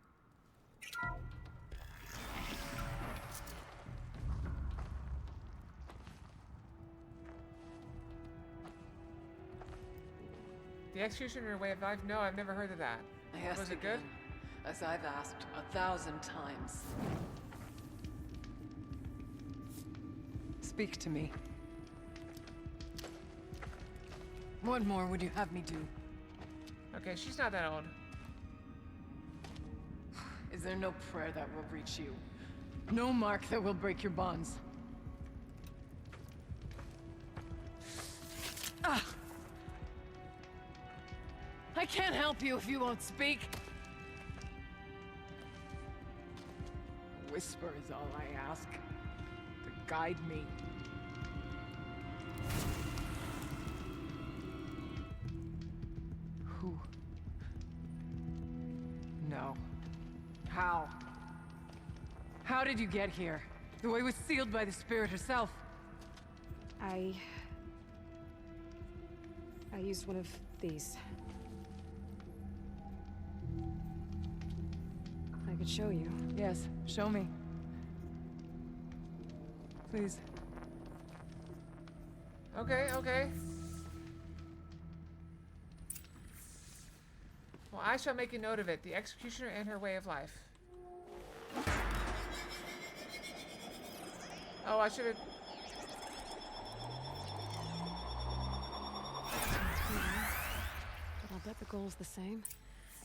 The Executioner Way of Life? No, I've never heard of that. I asked Was it good? again, as I've asked 1,000 times. Speak to me. What more would you have me do? Okay, she's not that old. Is there no prayer that will reach you? No mark that will break your bonds? Ah! I can't help you if you won't speak. A whisper is all I ask. To guide me. Who? No. How? How did you get here? The way was sealed by the spirit herself. I used one of these. I could show you. Yes, show me. Please. Okay, okay. Well, I shall make a note of it. The Executioner and her way of life. Oh, I should have... But I'll bet the goal's the same.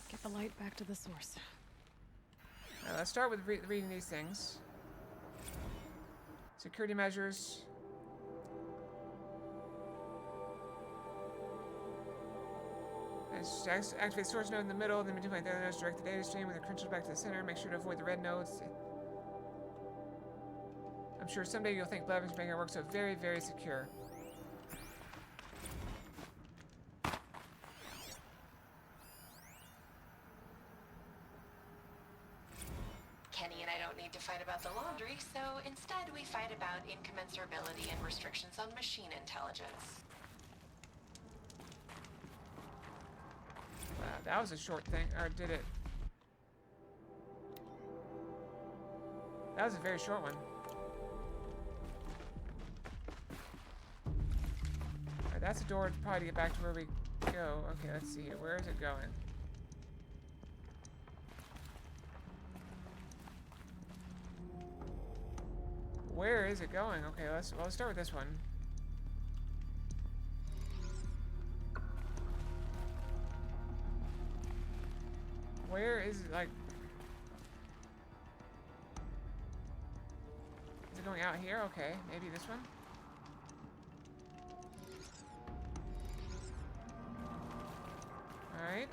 Get the light back to the source. Let's start with reading these things. Security measures. Activate source node in the middle, then between the other nodes, direct the data stream with the credentials back to the center. Make sure to avoid the red nodes. I'm sure someday you'll think Blevins making our work so very, very secure. Kenny and I don't need to fight about the laundry, so instead we fight about incommensurability and restrictions on machine intelligence. Wow, that was a short thing. Or did it? That was a very short one. Alright, that's a door probably to get back to where we go. Okay, let's see here. Where is it going? Where is it going? Okay, let's start with this one. Where is it, like... Is it going out here? Okay, maybe this one? Alright.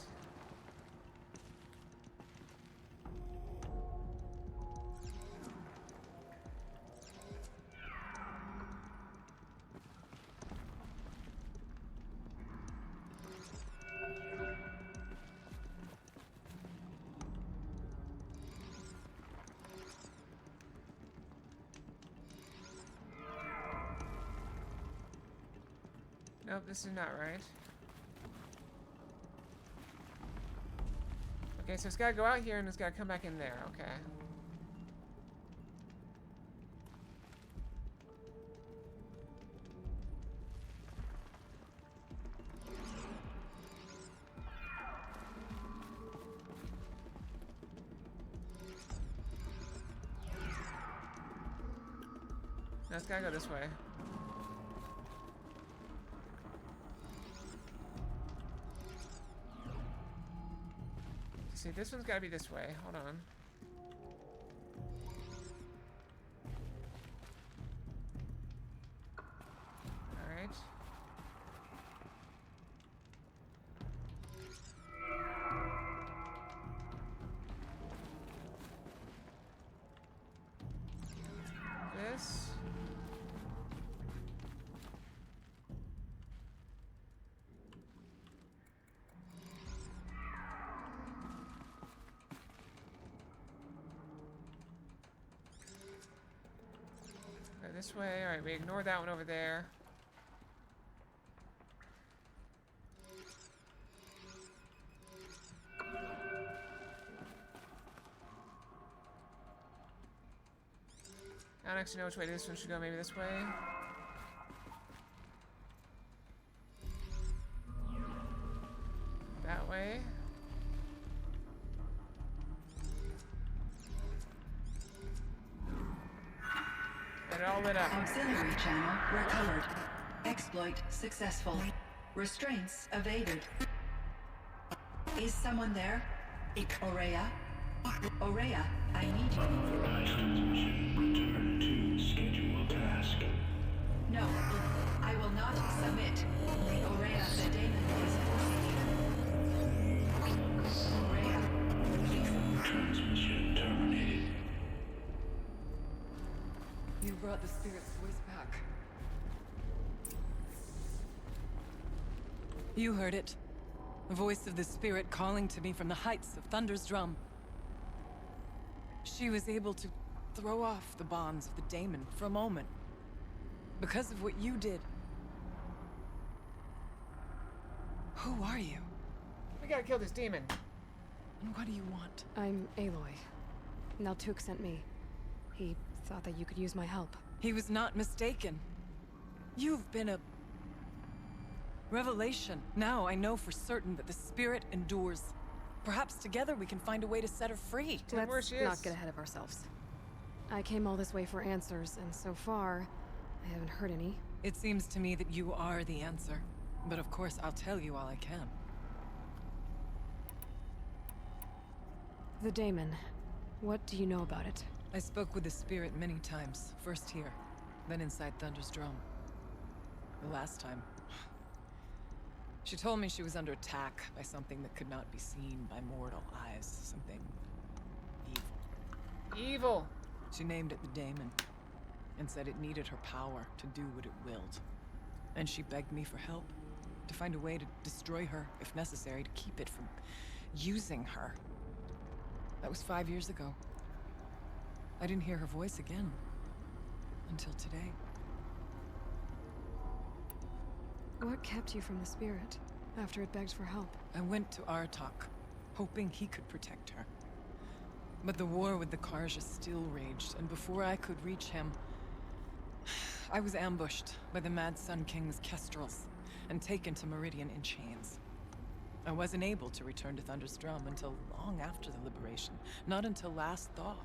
Nope, this is not right. Okay, so it's gotta go out here and it's gotta come back in there. Okay. No, it's gotta go this way. See, this one's gotta be this way. Hold on. Alright. This. Go this way. Alright, we ignore that one over there. I don't actually know which way this one should go. Maybe this way? That way? And it all lit up. Auxiliary channel recovered. Exploit successful. Restraints evaded. Is someone there? Aurea? Aurea, I need you. Return to schedule task. No, I will not submit. Aurea, the daemon is forcing you. Aurea. Transmission terminated. You brought the spirit's voice back. You heard it. The voice of the spirit calling to me from the heights of Thunder's Drum. She was able to throw off the bonds of the daemon for a moment. Because of what you did. Who are you? We gotta kill this demon. And what do you want? I'm Aloy. Naltuk sent me. He thought that you could use my help. He was not mistaken. You've been a revelation. Now I know for certain that the spirit endures. Perhaps together we can find a way to set her free. Let's not get ahead of ourselves. I came all this way for answers, and so far, I haven't heard any. It seems to me that you are the answer. But of course, I'll tell you all I can. The daemon. What do you know about it? I spoke with the spirit many times. First here, then inside Thunder's Drum. The last time, she told me she was under attack by something that could not be seen by mortal eyes. Something evil. Evil! She named it the daemon, and said it needed her power to do what it willed. And she begged me for help, to find a way to destroy her, if necessary, to keep it from using her. That was 5 years ago. I didn't hear her voice again, until today. What kept you from the spirit, after it begged for help? I went to Artok, hoping he could protect her. But the war with the Karja still raged, and before I could reach him, I was ambushed by the Mad Sun King's Kestrels, and taken to Meridian in chains. I wasn't able to return to Thunder's Drum until long after the liberation, not until last thaw.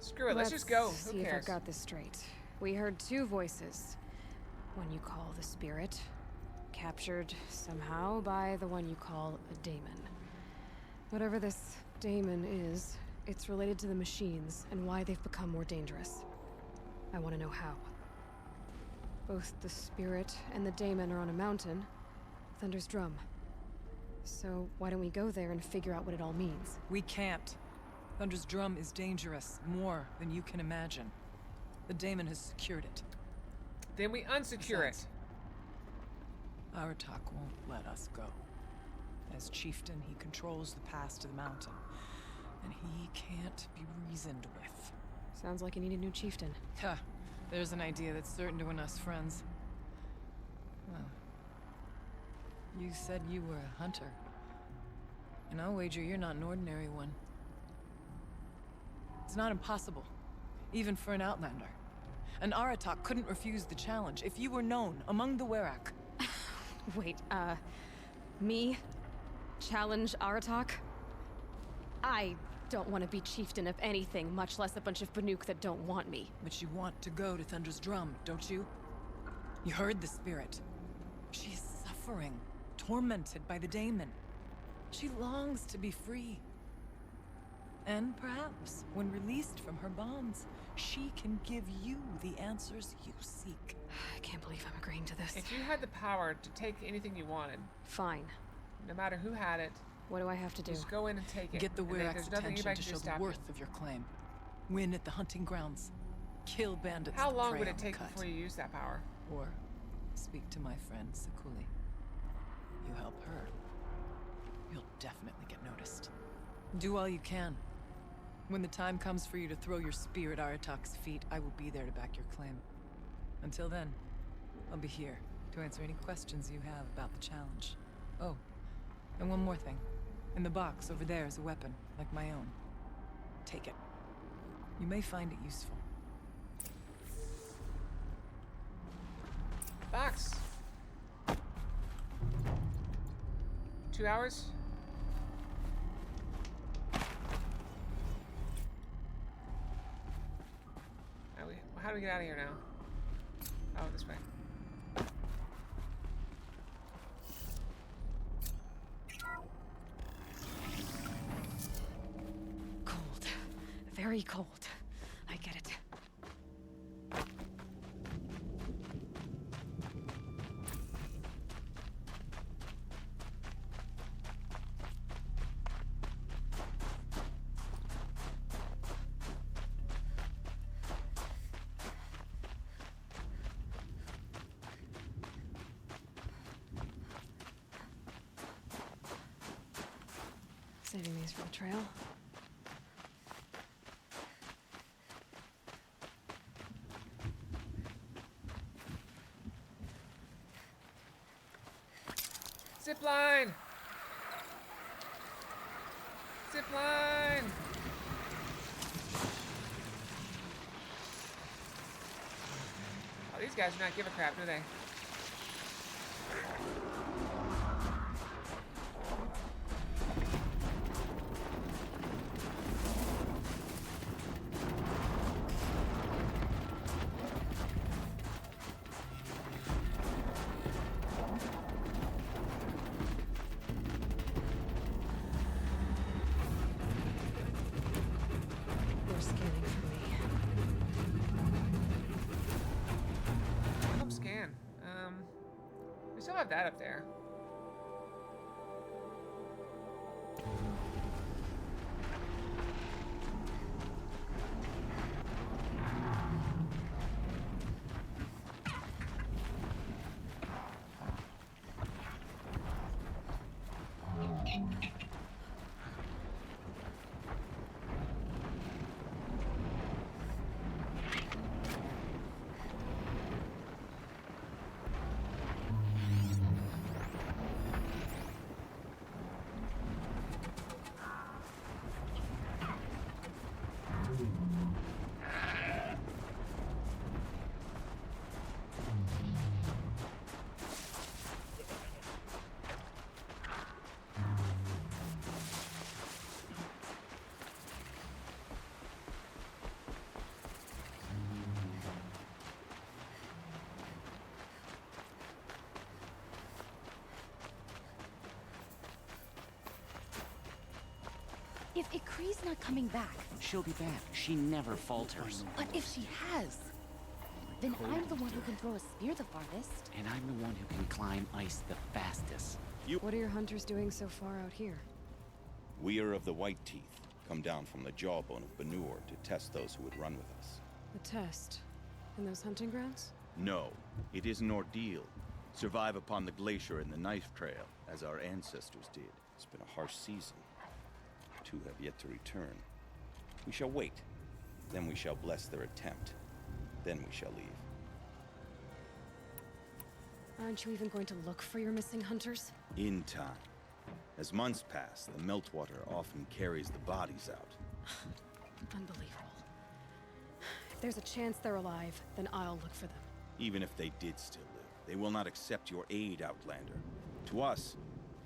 Screw it, let's just go. Who See if cares? I've got this straight. We heard two voices. One you call the spirit, captured somehow by the one you call a daemon. Whatever this daemon is, it's related to the machines and why they've become more dangerous. I want to know how. Both the spirit and the daemon are on a mountain, Thunder's Drum. So why don't we go there and figure out what it all means? We can't. Thunder's Drum is dangerous, more than you can imagine. The daemon has secured it. Then we unsecure it. Artok won't let us go. As chieftain, he controls the pass to the mountain. And he can't be reasoned with. Sounds like you need a new chieftain. Huh. There's an idea that's certain to win us friends. Well, you said you were a hunter. And I'll wager you're not an ordinary one. It's not impossible, even for an outlander. An Aratak couldn't refuse the challenge if you were known among the Werak. Wait, me? Challenge Aratak? I don't want to be chieftain of anything, much less a bunch of Banuk that don't want me. But you want to go to Thunder's Drum, don't you? You heard the spirit. She is suffering, tormented by the daemon. She longs to be free. And perhaps, when released from her bonds, she can give you the answers you seek. I can't believe I'm agreeing to this. If you had the power to take anything you wanted, fine. No matter who had it, what do I have to do? Just go in and take it. Get the and Werak's there's nothing attention anybody to can show do the stop worth you. of your claim. Win at the hunting grounds. Kill bandits. How that long prey would on it the take cut. before you use that power? Or speak to my friend Sakuli. You help her, you'll definitely get noticed. Do all you can. When the time comes for you to throw your spear at Aratak's feet, I will be there to back your claim. Until then, I'll be here to answer any questions you have about the challenge. Oh, and one more thing. In the box over there is a weapon, like my own. Take it. You may find it useful. Box. 2 hours? How do we get out of here now? Oh, this way. Cold. Very cold. I get it. Saving these for the trail. Zip line! Zip line! Oh, these guys do not give a crap, do they? They're scanning for me. Help scan. We still have that up there. If Ikri's not coming back, She'll be back. She never falters. but if she has, then I'm the one who can throw a spear the farthest. And I'm the one who can climb ice the fastest. What are your hunters doing so far out here? We are of the White Teeth, come down from the jawbone of Banur to test those who would run with us. The test? In those hunting grounds? No, it is an ordeal. Survive upon the glacier and the knife trail, as our ancestors did. It's been a harsh season. Two have yet to return. We shall wait. Then we shall bless their attempt. Then we shall leave. Aren't you even going to look for your missing hunters? In time. As months pass, the meltwater often carries the bodies out. Unbelievable. If there's a chance they're alive, then I'll look for them. Even if they did still live, they will not accept your aid, Outlander. To us,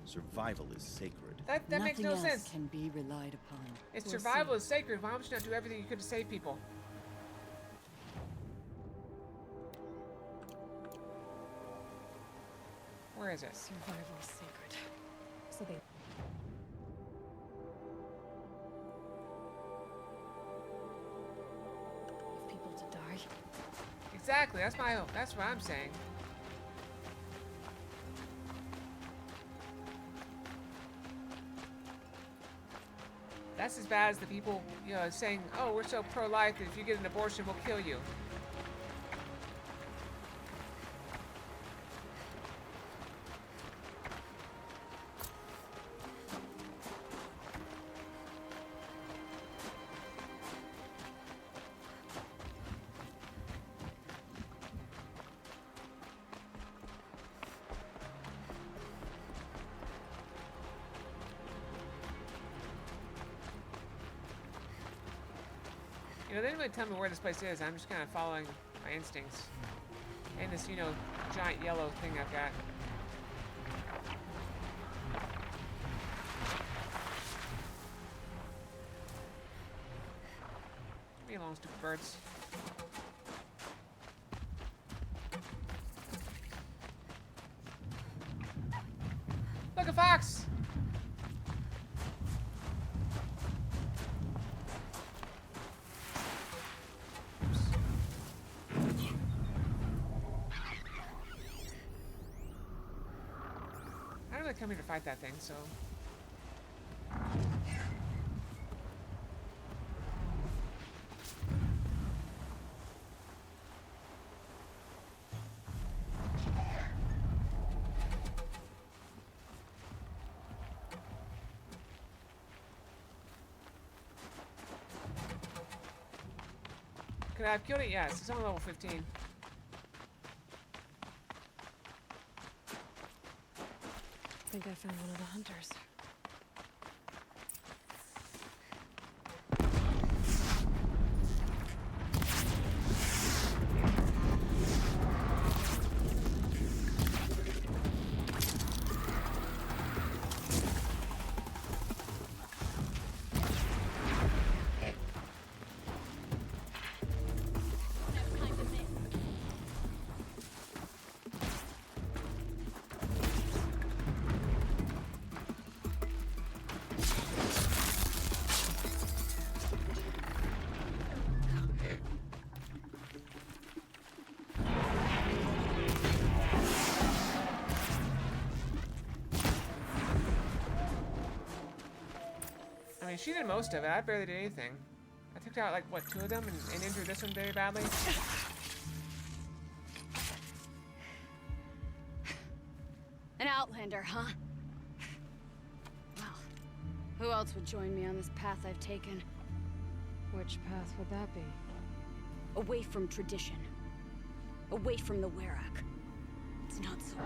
survival is sacred. That makes no sense. Can be relied upon. If survival is sacred, why would you not do everything you could to save people? Where is it? Survival is sacred. So they... leave people to die. Exactly, that's my hope. That's what I'm saying. That's as bad as the people, you know, saying, oh, we're so pro-life that if you get an abortion, we'll kill you. You know, they didn't really tell me where this place is. I'm just kind of following my instincts. And this, you know, giant yellow thing I've got. Leave me alone, stupid birds. Look, a fox! Come here to fight that thing, so... Could I have killed it? Yes, it's on level 15. I think I found one of the hunters. I mean, she did most of it. I barely did anything. I took out, like, what, 2 of them and injured this one very badly? An Outlander, huh? Well, who else would join me on this path I've taken? Which path would that be? Away from tradition. Away from the Werak. It's not so...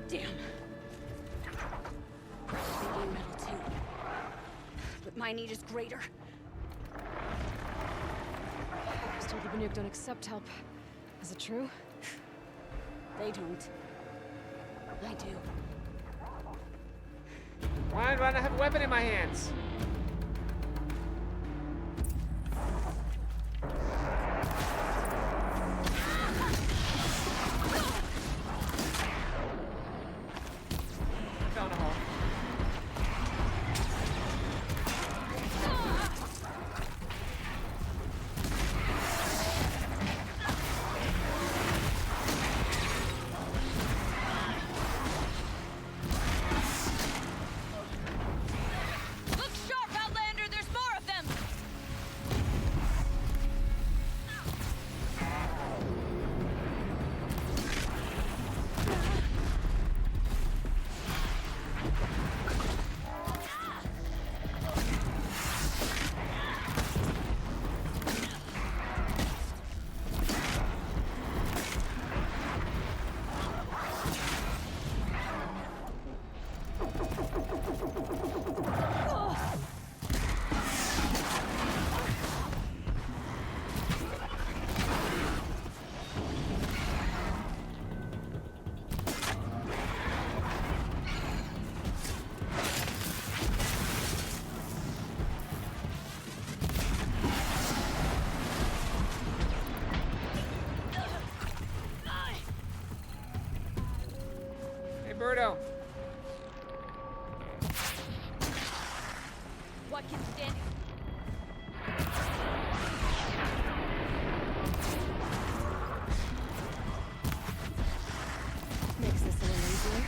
Damn. They gain metal too. But my need is greater. Still, the Banuk don't accept help. Is it true? They don't. I do. Why do I not have a weapon in my hands? Fell in a hole. Look sharp! Birdo. What can stand? Makes this a little easier.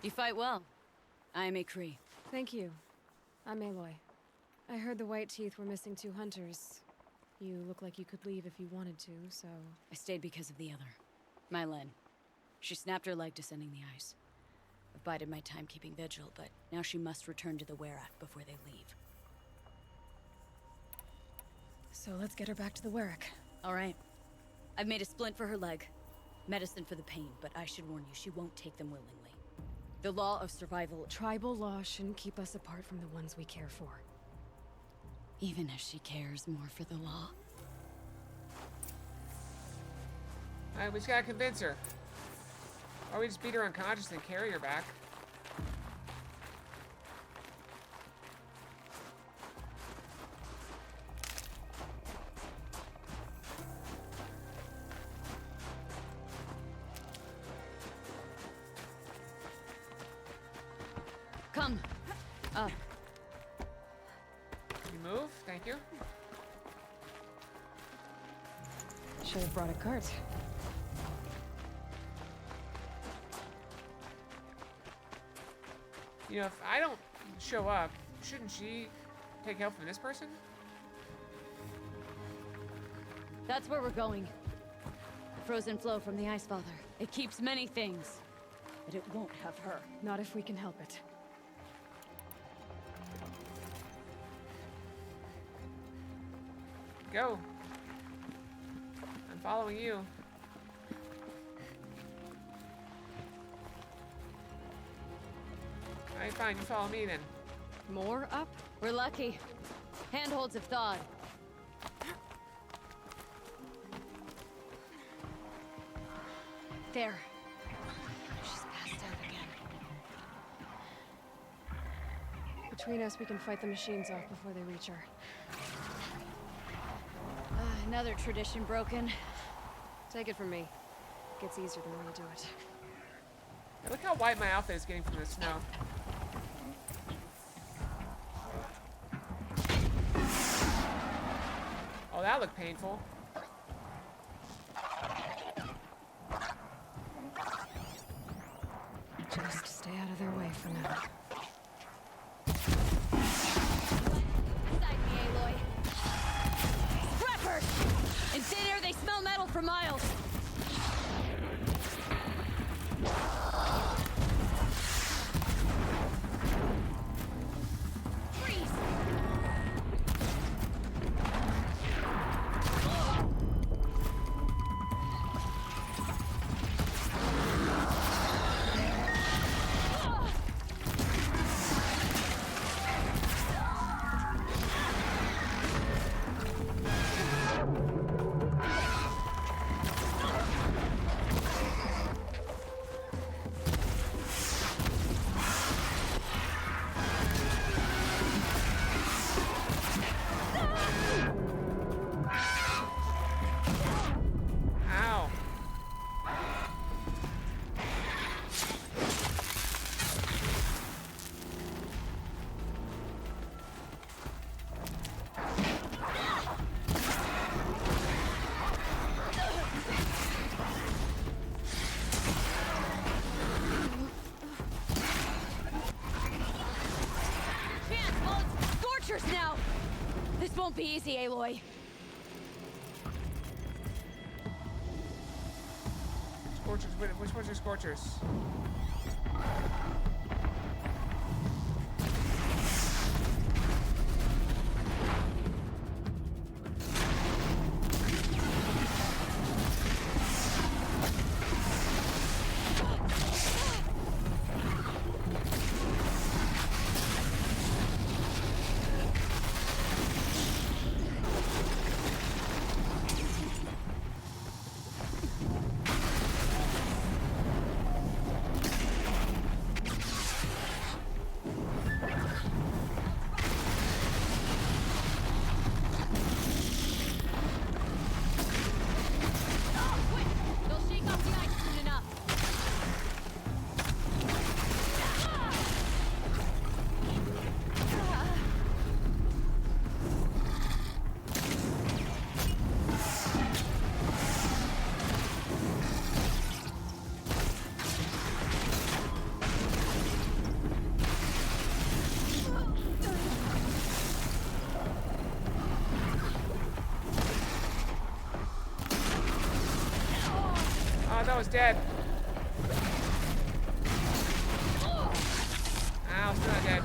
You fight well. I am a Kree. Thank you. I'm Aloy. I heard the White Teeth were missing 2 hunters. You look like you could leave if you wanted to, so... I stayed because of the other. Mylen. She snapped her leg descending the ice. I've bided my time keeping vigil, but now she must return to the Werak before they leave. So let's get her back to the Werak. All right. I've made a splint for her leg. Medicine for the pain, but I should warn you, she won't take them willingly. The law of survival... Tribal law shouldn't keep us apart from the ones we care for. Even if she cares more for the law. Alright, we just gotta convince her. Or we just beat her unconscious and carry her back. Come. Up. You move? Thank you. Should have brought a cart. You know, if I don't show up, shouldn't she take help from this person? That's where we're going. The frozen flow from the Ice Father. It keeps many things, but it won't have her. Not if we can help it. Go. I'm following you. Alright, fine. You follow me then. More up? We're lucky. Handholds have thawed. There. She's passed out again. Between us, we can fight the machines off before they reach her. Another tradition broken. Take it from me. It gets easier the more you do it. Hey, look how white my outfit is getting from the snow. Oh, that looked painful. Just stay out of their way for now. Beside me, Aloy. Scrappers! In thin air, they smell metal for miles. Freeze! Ow. Chance, well, it's Scorchers now! This won't be easy, Aloy. Scorchers. Which ones are Scorchers? that was dead. Ow, still not dead.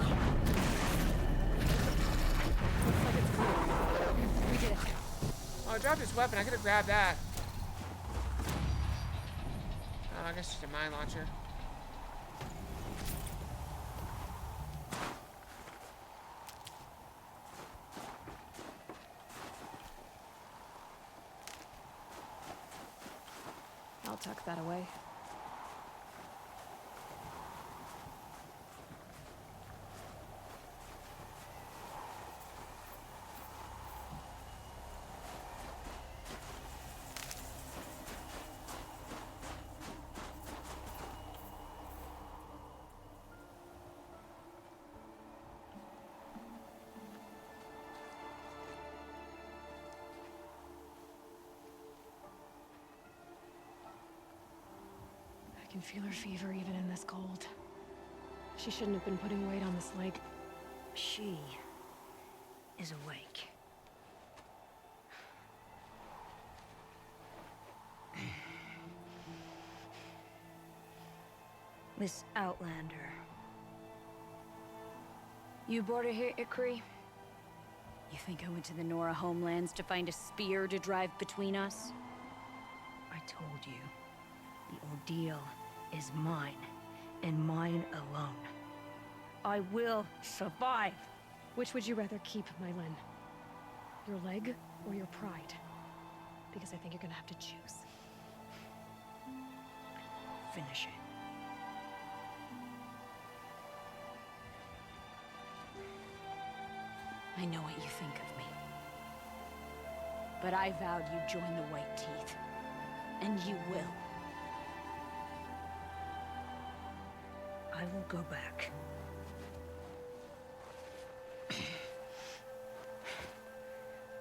Looks like it's clear. We did it. Oh, I dropped his weapon. I could have grabbed that. Oh, I guess it's just a mine launcher. I'll tuck that away. I can feel her fever even in this cold. She shouldn't have been putting weight on this leg. She is awake. Miss Outlander. You brought her here, Ikri? You think I went to the Nora homelands to find a spear to drive between us? I told you. The ordeal is mine, and mine alone. I will survive. Which would you rather keep, Mylin? Your leg or your pride? Because I think you're gonna have to choose. Finish it. I know what you think of me. But I vowed you'd join the White Teeth. And you will. I will go back.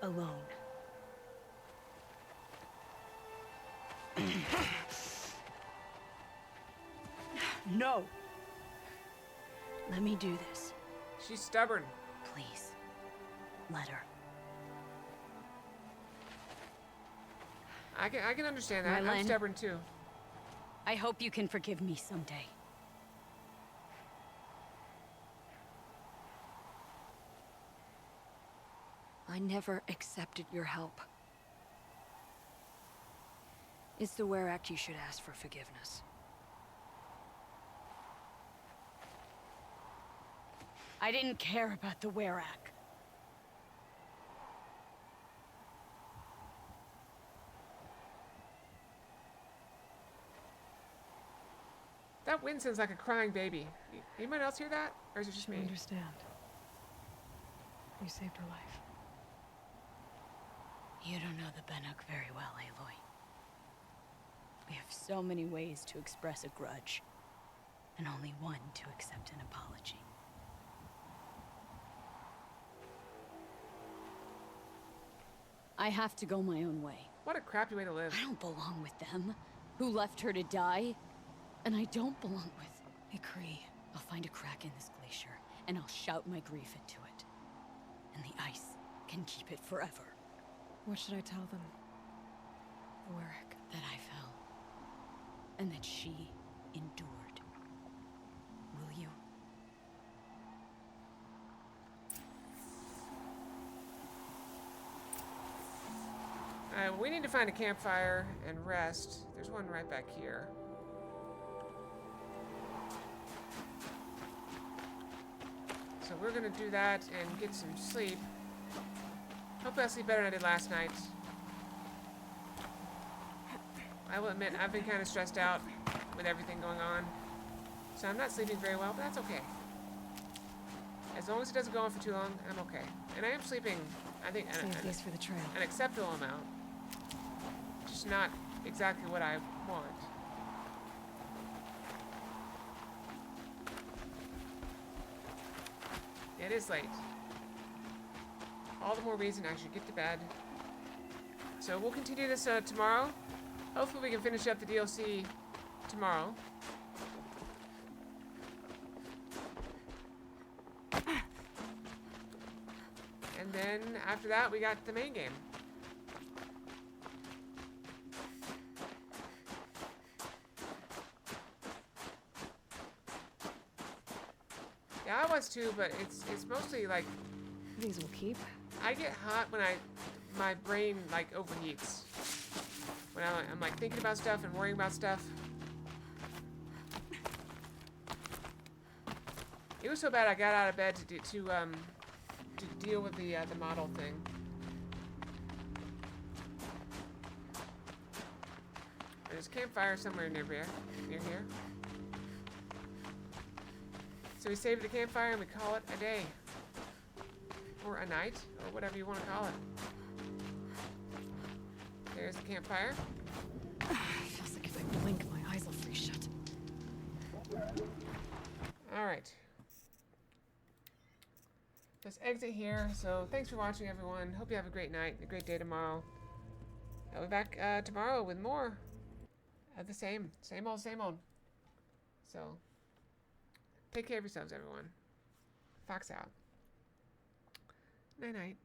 Alone. No! Let me do this. She's stubborn. Please. Let her. I can understand that. I'm Mylin. stubborn too. I hope you can forgive me someday. I never accepted your help. It's the Werak you should ask for forgiveness. I didn't care about the Werak. That wind sounds like a crying baby. Anyone else hear that? Or is it just She me? understand. You saved her life. You don't know the Banuk very well, Aloy. We have so many ways to express a grudge, and only one to accept an apology. I have to go my own way. What a crappy way to live. I don't belong with them, who left her to die. And I don't belong with Ikri. I'll find a crack in this glacier, and I'll shout my grief into it. And the ice can keep it forever. What should I tell them? The Werak. That I fell. And that she endured. Will you? Alright, well, we need to find a campfire and rest. There's one right back here. So we're gonna do that and get some sleep. Hopefully I'll sleep better than I did last night. I will admit, I've been kind of stressed out with everything going on. So I'm not sleeping very well, but that's okay. As long as it doesn't go on for too long, I'm okay. And I am sleeping, I think, Save these for the trail. an acceptable amount. Just not exactly what I want. It is late. All the more reason I should get to bed. So we'll continue this tomorrow. Hopefully we can finish up the DLC tomorrow. And then after that we got the main game. wants to, but it's mostly like These will keep. I get hot when my brain like overheats. When I'm like thinking about stuff and worrying about stuff. It was so bad I got out of bed to deal with the model thing. There's a campfire somewhere near here. So we save the campfire and we call it a day. Or a night, or whatever you want to call it. There's the campfire. Feels like if I blink, my eyes will freeze shut. Alright. Let's exit here. So thanks for watching, everyone. Hope you have a great night, a great day tomorrow. I'll be back tomorrow with more of the same old, same old. So take care of yourselves, everyone. Fox out. Night night.